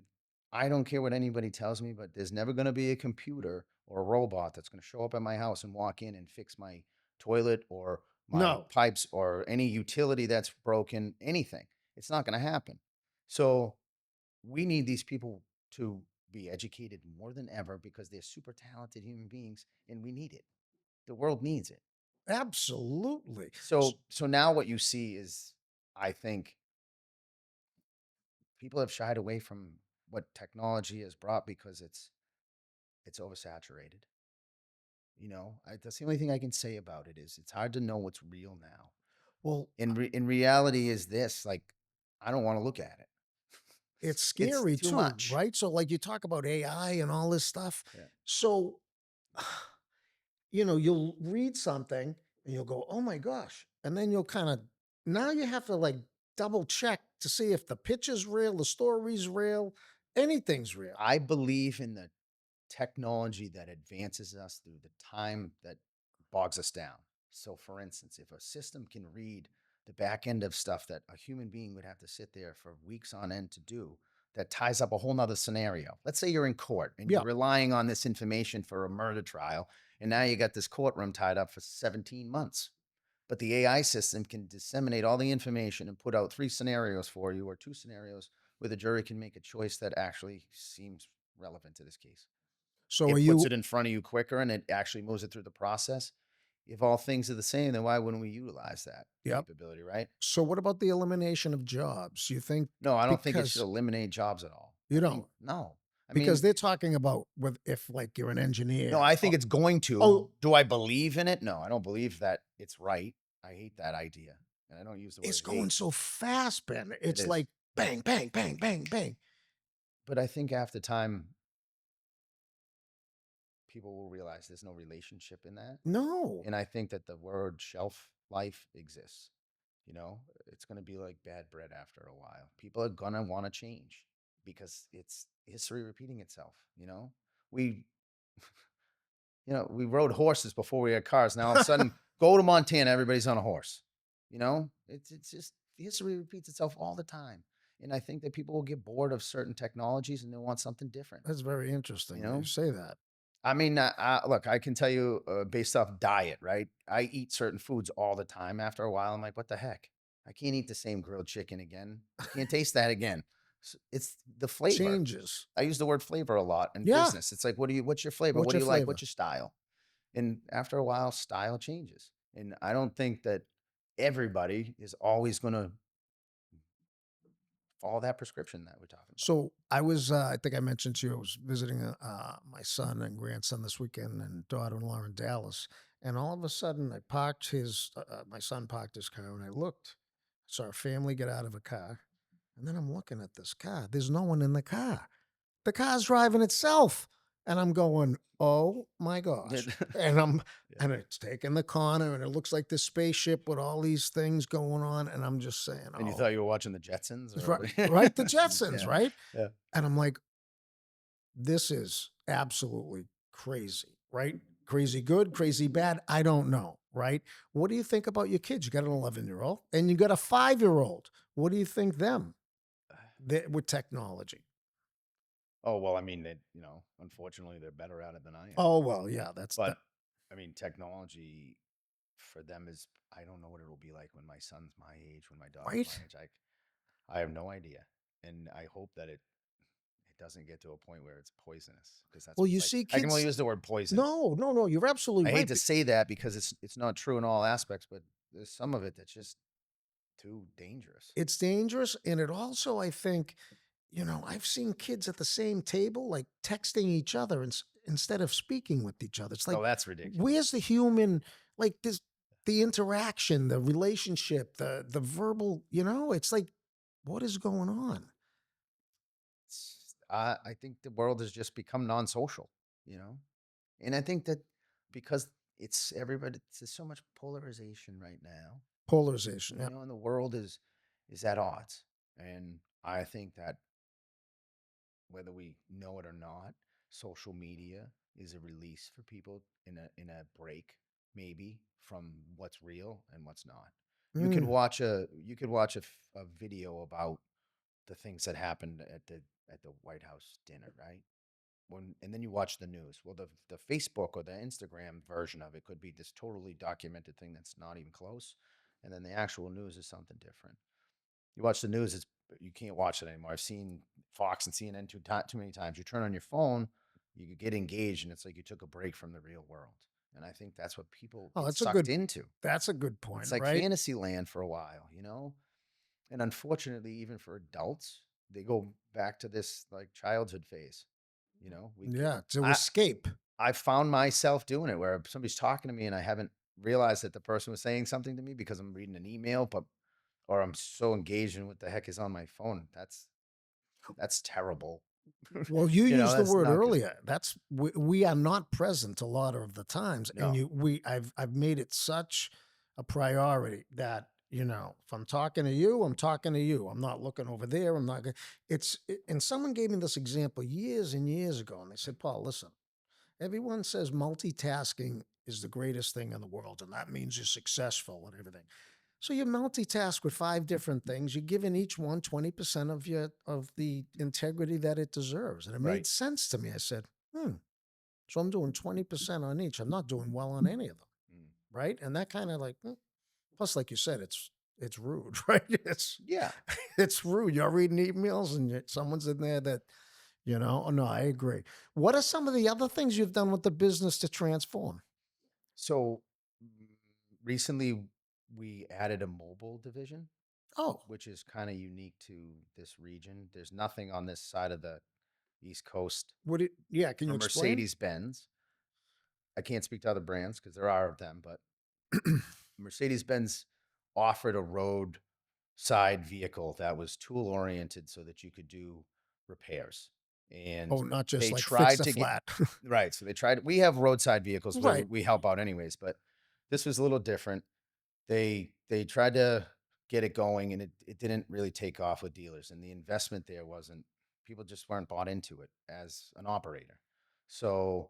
I don't care what anybody tells me, but there's never going to be a computer or a robot that's going to show up at my house and walk in and fix my toilet or my no, pipes or any utility that's broken, anything. It's not going to happen. So we need these people to be educated more than ever because they're super talented human beings and we need it. The world needs it. absolutely. So now what you see is, I think people have shied away from what technology has brought because it's oversaturated. That's the only thing I can say about it is it's hard to know what's real now. Well, In reality is this, like, I don't want to look at it. it's It's scary too too, much. right? So, like you talk about AI and all this stuff. Yeah. So, you'll read something and you'll go, "Oh my gosh," and then you'll kind of now you have to like double check to see if the picture's real, the story's real, anything's real. I believe in the technology that advances us through the time that bogs us down. So, for instance, if a system can read the back end of stuff that a human being would have to sit there for weeks on end to do, that ties up a whole nother scenario. Let's say you're in court and you're Yeah. relying on this information for a murder trial, and now you got this courtroom tied up for 17 months. But the AI system can disseminate all the information and put out three scenarios for you or two scenarios where the jury can make a choice that actually seems relevant to this case. So, are It puts you? it in front of you quicker and it actually moves it through the process. If all things are the same, then why wouldn't we utilize that Yep. capability, right? So, what about the elimination of jobs? You think No, I don't think it should because eliminate jobs at all. you I think don't? no. I Because mean, they're talking about with if like you're an no, engineer. I think it's going to. Oh, Do I believe in it? No, I don't believe that it's right. I hate that idea. And I don't use the it's word going hate. so fast, Ben. It It's is. like bang, bang, bang, bang, bang. But I think after time, people will realize there's no relationship in that. No, And I think that the word shelf life exists. It's going to be like bad bread after a while. People are going to want to change because it's history repeating itself. We, we rode horses before we had cars. Now all of a sudden, go to Montana, everybody's on a horse. It's just history repeats itself all the time. And I think that people will get bored of certain technologies and they want something different. that's very You interesting that you know, say that. I mean, look, I can tell you based off diet, right? I eat certain foods all the time. After a while, I'm like, what the heck? I can't eat the same grilled chicken again. I can't taste that again. It's the flavor. Changes. I use the word flavor a lot in Yeah. business. It's like, what's your flavor? What's What do your you like? What's flavor? your style? And after a while, style changes. And I don't think that everybody is always going to follow that prescription that we're talking about. So I think I mentioned to you, I was visiting my son and grandson this weekend and daughter-in-law in Dallas. And all of a sudden, my son parked his car and I looked, saw a family get out of a car. And then I'm looking at this car. There's no one in the car. The car's driving itself. And I'm going, oh my Yeah. gosh. And I'm, Yeah. and it's taking the corner and it looks like this spaceship with all these things going on. And I'm just saying, And you oh, thought you were watching the Jetsons it's or right, what? right? The Jetsons, Yeah. right? Yeah. And I'm like, this is absolutely crazy, right? Crazy good, crazy bad. I don't know, right? What do you think about your kids? You got an 11-year-old and you got a 5-year-old. What do you think with technology? Oh, well, I mean, unfortunately, they're better at it than I am. Oh, well, yeah, that's But that, I mean, technology for them is, I don't know what it'll be like when my son's my age, when my daughter's my right? age. I have no idea. And I hope that it doesn't get to a point where it's poisonous because that's Well, what it's you like. see I can only kids. use the word poison. No, no, no, you're absolutely I hate right. to say that because it's not true in all aspects, but there's some of it that's just too dangerous. It's dangerous. And it also, I think, I've seen kids at the same table, like texting each other instead of speaking with each other. It's like, Oh, that's ridiculous. where's the human, like the interaction, the relationship, the verbal, it's like, what is going on? I think the world has just become non-social, you know? And I think that because there's so much polarization right now, Polarization. Yeah. and the world is at odds. And I think that whether we know it or not, social media is a release for people in a break, maybe, from what's real and what's not. Mm. You could watch a video about the things that happened at the White House dinner, right? And then you watch the news. Well, the Facebook or the Instagram version of it could be this totally documented thing that's not even close, and then the actual news is something different. You watch the news, you can't watch it anymore. I've seen Fox and CNN too many times. You turn on your phone, you get engaged, and it's like you took a break from the real world. And I think that's what people Oh, get sucked into. that's a good point, It's like right? fantasy land for a while, And unfortunately, even for adults, they go back to this like childhood phase. We could Yeah. To escape. I found myself doing it where somebody's talking to me and I haven't realized that the person was saying something to me because I'm reading an email, or I'm so engaged in what the heck is on my phone. That's terrible. Well, you used the That's word not good. earlier. We are not present a lot of the times, and No. I've made it such a priority that if I'm talking to you, I'm talking to you. I'm not looking over there. I'm not. And someone gave me this example years and years ago, and they said, Paul, listen, everyone says multitasking is the greatest thing in the world, and that means you're successful and everything. So you multitask with 5 different things. You're giving each one 20% of the integrity that it deserves. And it made Right. sense to me. I said, so I'm doing 20% on each. I'm not doing well on any of them. Mm. Right. And that kind of like, plus, like you said, it's rude, right? Yeah. It's rude. You're reading emails and someone's in there that, oh, no, I agree. What are some of the other things you've done with the business to transform? So mm, recently we added a mobile division, Oh, which is kind of unique to this region. There's nothing on this side of the East Coast yeah. Can you for explain? Mercedes Benz. I can't speak to other brands because there are of them, but Mercedes Benz offered a roadside vehicle that was tool oriented so that you could do repairs. And Oh, not just they like fix tried the to get flat. right. So they tried, we have roadside vehicles where Right. we help out anyways, but this was a little different. They tried to get it going and it didn't really take off with dealers. And the investment there wasn't, people just weren't bought into it as an operator. So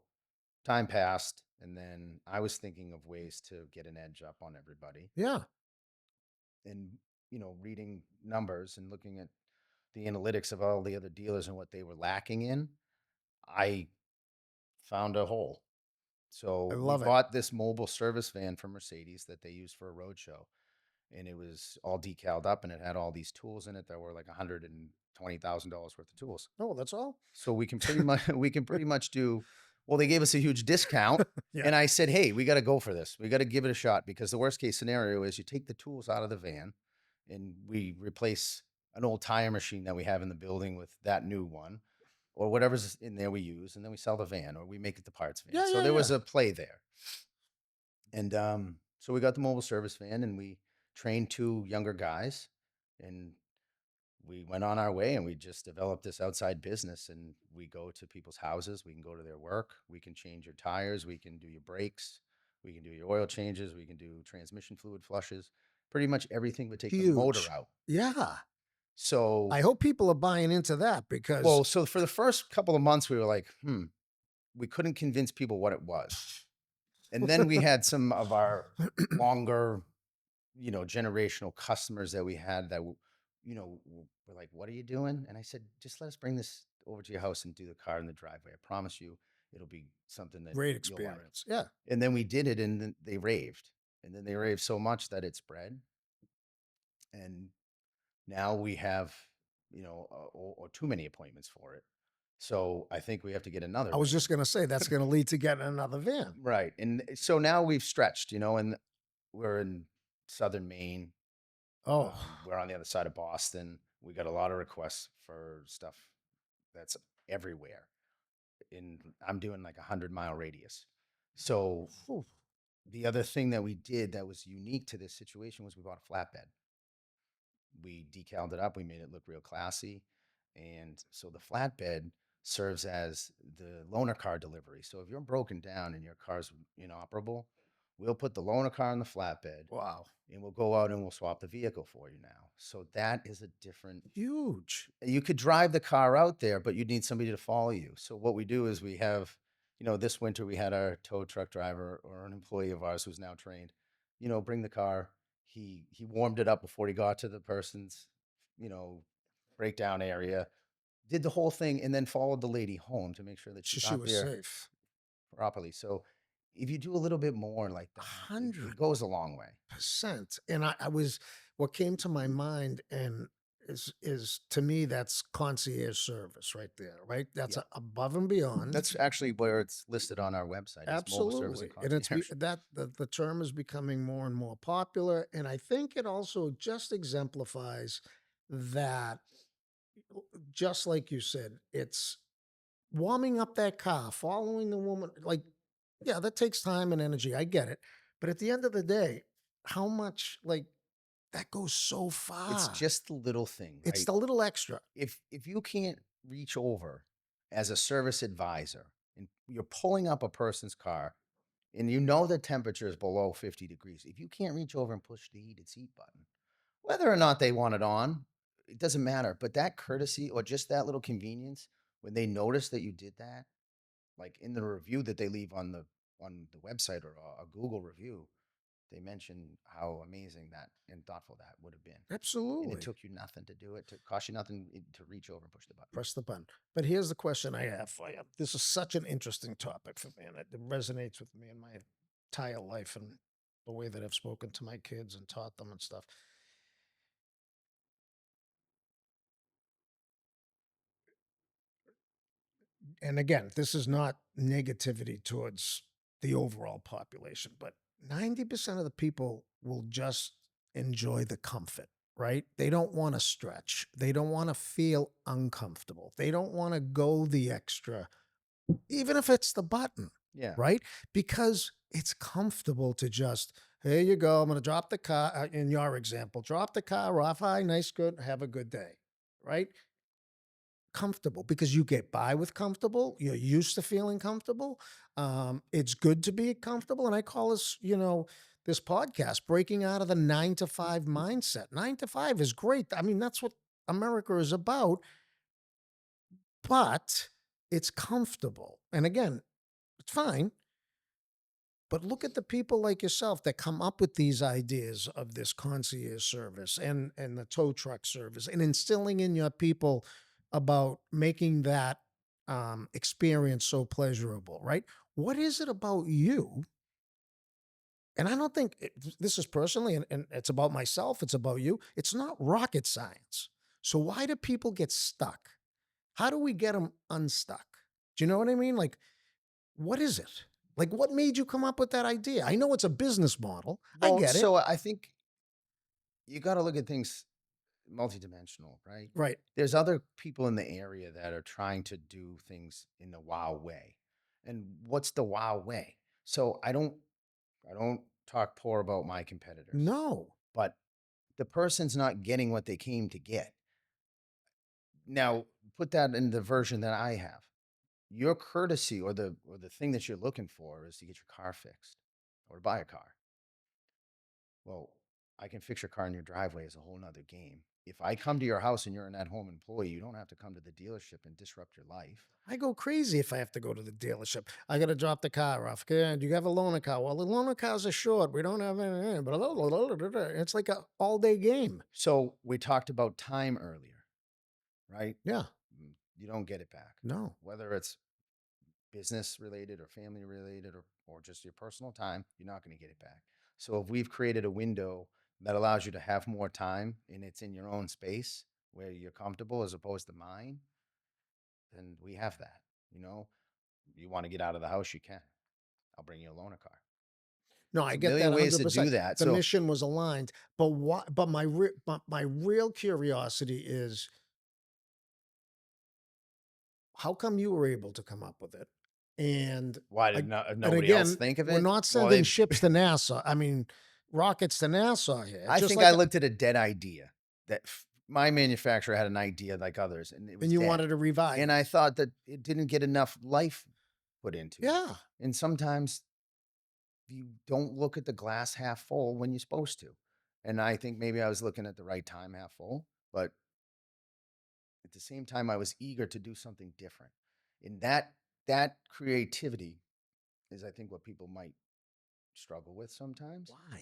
time passed, and then I was thinking of ways to get an edge up on everybody, Yeah. and reading numbers and looking at the analytics of all the other dealers and what they were lacking in. I found a hole. I So we love it. bought this mobile service van from Mercedes that they use for a road show, and it was all decaled up, and it had all these tools in it that were like $120,000 worth of tools. Oh, that's all? So we can pretty much we can pretty much do well, they gave us a huge discount, Yeah. and I said, "Hey, we gotta go for this. We gotta give it a shot because the worst case scenario is you take the tools out of the van and we replace an old tire machine that we have in the building with that new one, or whatever's in there we use, and then we sell the van or we make it the parts van." Yeah, So yeah, there was yeah. a play there. And so we got the mobile service van and we trained two younger guys, and we went on our way and we just developed this outside business, and we go to people's houses, we can go to their work, we can change your tires, we can do your brakes, we can do your oil changes, we can do transmission fluid flushes, pretty much everything but take the motor Huge. out. Yeah. So, I hope people are buying into that because well, so for the first couple of months we were like, we couldn't convince people what it was. And then we had some of our longer, generational customers that we had that, were like, "What are you doing?" And I said, "Just let us bring this over to your house and do the car in the driveway. I promise you, it'll be something that great you'll like." experience. Yeah. And then we did it, and then they raved, and then they raved so much that it spread, and now we have, or too many appointments for it. So I think we have to get another I was just van. gonna say that's gonna lead to getting another van. Right. And so now we've stretched, and we're in southern Maine. Oh, We're on the other side of Boston. We got a lot of requests for stuff that's everywhere. I'm doing like 100-mile radius. So phew. the other thing that we did that was unique to this situation was we bought a flatbed. We decaled it up. We made it look real classy. And so the flatbed serves as the loaner car delivery. So if you're broken down and your car's inoperable, we'll put the loaner car in the flatbed Wow. and we'll go out and we'll swap the vehicle for you now. So that is a different. Huge. You could drive the car out there, but you'd need somebody to follow you. So what we do is we have, this winter we had our tow truck driver or an employee of ours who's now trained, bring the car. He warmed it up before he got to the person's, you know, breakdown area, did the whole thing, and then followed the lady home to make sure that she So she got was there safe. properly. So if you do a little bit more like that, it 100%. goes a long way. And I was what came to my mind and is to me that's concierge service right there, right? That's Yeah. above and beyond. That's actually where it's listed on our website is mobile service and Absolutely. And concierge. the term is becoming more and more popular. And I think it also just exemplifies that, just like you said, it's warming up that car, following the woman. Like, yeah, that takes time and energy. I get it. But at the end of the day, how much, like, that goes so It's far. just the little thing, It's right? the little extra. If you can't reach over as a service advisor and you're pulling up a person's car and you know the temperature is below 50 degrees, if you can't reach over and push the heated seat button, whether or not they want it on, it doesn't matter. But that courtesy or just that little convenience, when they notice that you did that, like in the review that they leave on the website or a Google review, they mention how amazing that and thoughtful that would have been. And it Absolutely. took you nothing to do it, to cost you nothing to reach over and push the button. Press the button. But here's the question I have for you. This is such an interesting topic for me, and it resonates with me in my entire life and the way that I've spoken to my kids and taught them and stuff. And again, this is not negativity towards the overall population, but 90% of the people will just enjoy the comfort, right? They don't want to stretch. They don't want to feel uncomfortable. They don't want to go the extra, even if it's the button, Yeah. right? Because it's comfortable to just, here you go. I'm going to drop the car, in your example, drop the car off. Hi, nice, good. Have a good day, right? Comfortable because you get by with comfortable. You're used to feeling comfortable. It's good to be comfortable. And I call this, this podcast breaking out of the 9 to 5 mindset. 9 to 5 is great. I mean, that's what America is about, but it's comfortable. And again, it's fine. But look at the people like yourself that come up with these ideas of this concierge service and the tow truck service and instilling in your people about making that experience so pleasurable, right? What is it about you And I don't think this is personally, and it's about myself, it's about you. It's not rocket science. So why do people get stuck? How do we get them unstuck? Do you know what I mean? Like, what is it? Like, what made you come up with that idea? I know it's a business model. I Well, get it. so I think you got to look at things multidimensional, right? Right. There's other people in the area that are trying to do things in the wow way. And what's the wow way? So I don't talk poor about my competitors, No. but the person's not getting what they came to get. Now, put that in the version that I have. Your courtesy or the thing that you're looking for is to get your car fixed or to buy a car. Well, I can fix your car in your driveway is a whole nother game. If I come to your house and you're an at-home employee, you don't have to come to the dealership and disrupt your life. I go crazy if I have to go to the dealership. I got to drop the car off. Okay, do you have a loaner car? Well, the loaner cars are short. We don't have any. But it's like a all day game. So we talked about time earlier, right? Yeah. You don't get it back. No. Whether it's business related or family related or just your personal time, you're not going to get it back. So if we've created a window that allows you to have more time and it's in your own space where you're comfortable as opposed to mine, then we have that. You know, you want to get out of the house, you can. I'll bring you a loaner car. No, There's I a get that million ways to do 100%. that. The So mission was aligned, but what? But my real curiosity is how come you were able to come up with it? And why did ag- and nobody else again, think of we're it? not Well, sending ships to NASA. I mean, rockets to NASA here. I Just think I like, looked at a dead idea that my manufacturer had an idea like others and it and was you dead. wanted to revive And it. I thought that it didn't get enough life put into it. Yeah. And sometimes you don't look at the glass half full when you're supposed to. And I think maybe I was looking at the right time half full, but at the same time I was eager to do something different. And that creativity is I think what people might struggle with sometimes. Why?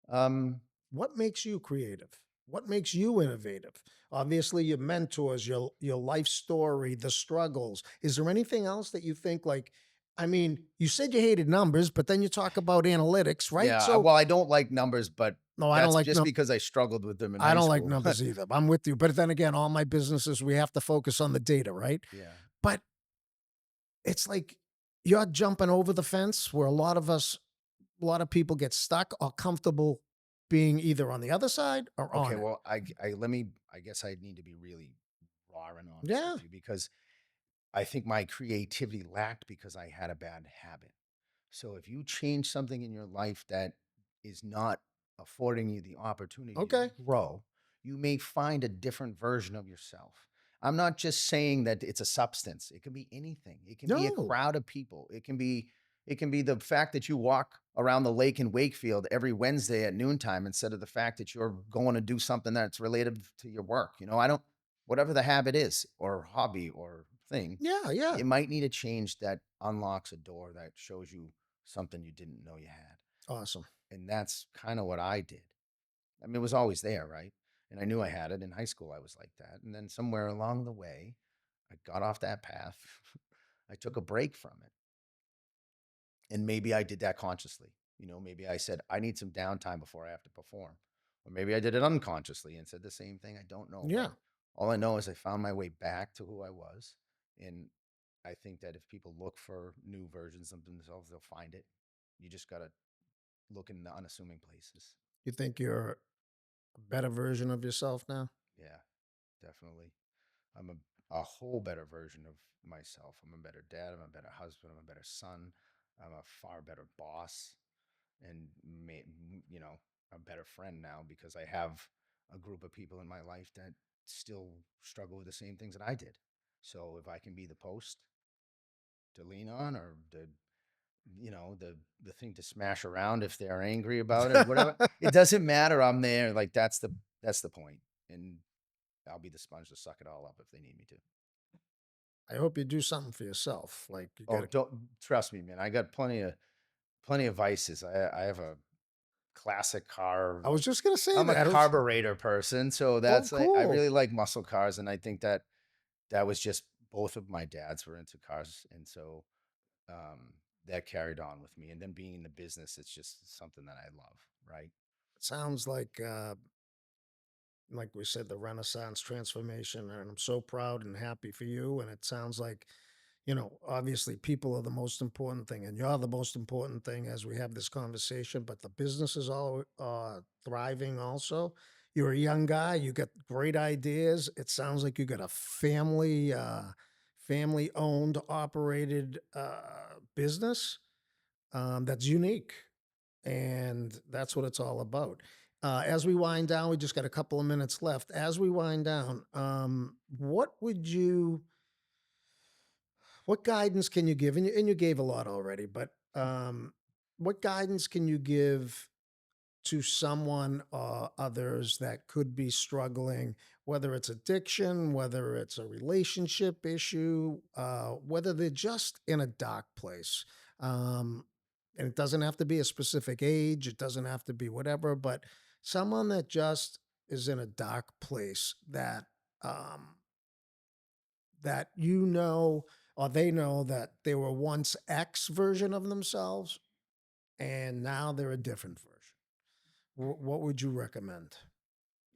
Um What makes you creative? What makes you innovative? Obviously, your mentors, your life story, the struggles. Is there anything else that you think like? I mean, you said you hated numbers, but then you talk about analytics, right? yeah, So, well I don't like numbers, but no, I don't that's like just num. because I struggled with them in I high don't like school. numbers either. I'm with you, but then again, all my businesses we have to focus on the data, right? Yeah. But it's like you're jumping over the fence where a lot of people get stuck or comfortable being either on the other side or Okay, on it. well, I guess I need to be really raw and honest Yeah. with you because I think my creativity lacked because I had a bad habit. So if you change something in your life that is not affording you the opportunity to Okay. grow, you may find a different version of yourself. I'm not just saying that it's a substance. It can be anything. It can be a No. crowd of people. It can be the fact that you walk around the lake in Wakefield every Wednesday at noontime instead of the fact that you're going to do something that's related to your work. I don't whatever the habit is or hobby or thing, Yeah, yeah. you might need a change that unlocks a door that shows you something you didn't know you had. Awesome. And that's kind of what I did. I mean, it was always there, right? And I knew I had it. In high school, I was like that. And then somewhere along the way, I got off that path. I took a break from it. And maybe I did that consciously. Maybe I said, I need some downtime before I have to perform. Or maybe I did it unconsciously and said the same thing. I don't know. But Yeah. all I know is I found my way back to who I was. And I think that if people look for new versions of themselves, they'll find it. You just got to look in the unassuming places. You think you're a better version of yourself now? Yeah, definitely. I'm a whole better version of myself. I'm a better dad. I'm a better husband. I'm a better son. I'm a far better boss. And a better friend now because I have a group of people in my life that still struggle with the same things that I did. So if I can be the post to lean on or the thing to smash around if they're angry about it, whatever, it doesn't matter. I'm there. Like that's the point. And I'll be the sponge to suck it all up if they need me to. I hope you do something for yourself. Like you Oh, get a don't trust me, man. I got plenty of vices. I have a classic car. I was just gonna say I'm a that. carburetor person, so Oh, that's I cool. really like muscle cars, and I think that was just both of my dads were into cars, and so um, that carried on with me. And then being in the business, it's just something that I love, right? It sounds like we said, the Renaissance transformation, and I'm so proud and happy for you. And it sounds like, obviously people are the most important thing, and you're the most important thing as we have this conversation. But the business is all thriving. Also, you're a young guy. You got great ideas. It sounds like you got a family owned, operated business that's unique, and that's what it's all about. As we wind down, we just got a couple of minutes left. As we wind down, what guidance can you give? And you gave a lot already, but what guidance can you give to someone or others that could be struggling, whether it's addiction, whether it's a relationship issue, whether they're just in a dark place? Um, and it doesn't have to be a specific age, it doesn't have to be whatever, but someone that just is in a dark place um, that or they know that they were once X version of themselves and now they're a different version. What would you recommend?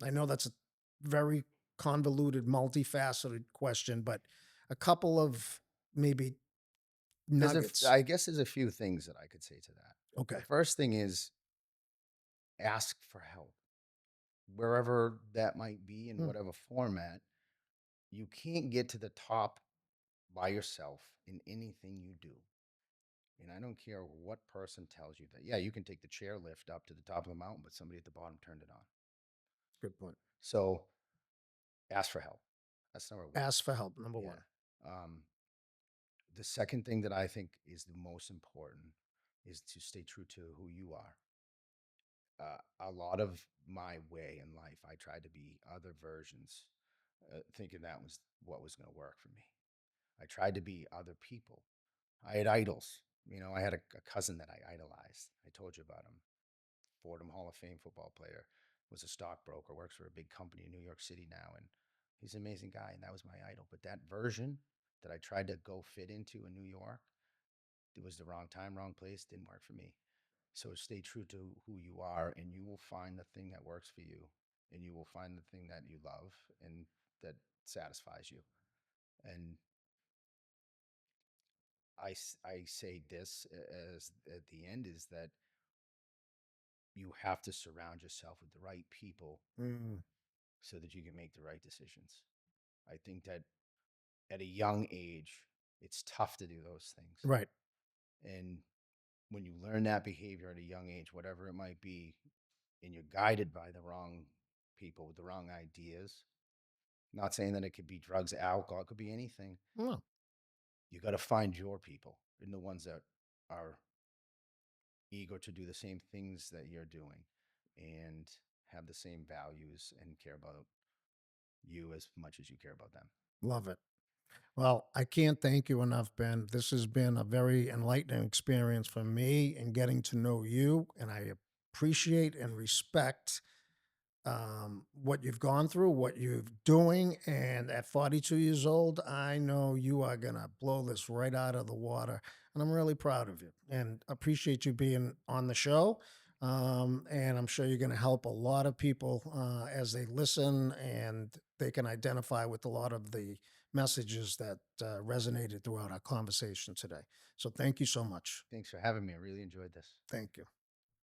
I know that's a very convoluted, multifaceted question, but a couple of maybe nuggets. I guess there's a few things that I could say to that. The Okay. first thing is ask for help wherever that might be in Mm, whatever format. You can't get to the top by yourself in anything you do. And I don't care what person tells you that. Yeah, you can take the chairlift up to the top of the mountain, but somebody at the bottom turned it on. good point. So ask for help. That's number one. Ask for help, number Yeah. one. Um, the second thing that I think is the most important is to stay true to who you are. A lot of my way in life, I tried to be other versions, thinking that was what was going to work for me. I tried to be other people. I had idols. I had a cousin that I idolized. I told you about him. Fordham Hall of Fame football player, was a stockbroker, works for a big company in New York City now, and he's an amazing guy, and that was my idol. But that version that I tried to go fit into in New York, it was the wrong time, wrong place, didn't work for me. So stay true to who you are, and you will find the thing that works for you, and you will find the thing that you love and that satisfies you. And I say this as at the end is that you have to surround yourself with the right people Mm, so that you can make the right decisions. I think that at a young age, it's tough to do those things. right. And when you learn that behavior at a young age, whatever it might be, and you're guided by the wrong people with the wrong ideas, not saying that it could be drugs, alcohol, it could be anything. Well, You got to find your people and the ones that are eager to do the same things that you're doing and have the same values and care about you as much as you care about them. love it. Well, I can't thank you enough, Ben. This has been a very enlightening experience for me in getting to know you, and I appreciate and respect what you've gone through, what you're doing. And at 42 years old, I know you are going to blow this right out of the water. And I'm really proud of you and appreciate you being on the show. And I'm sure you're going to help a lot of people as they listen and they can identify with a lot of the messages that resonated throughout our conversation today. So thank you so much. Thanks for having me. I really enjoyed this. Thank you.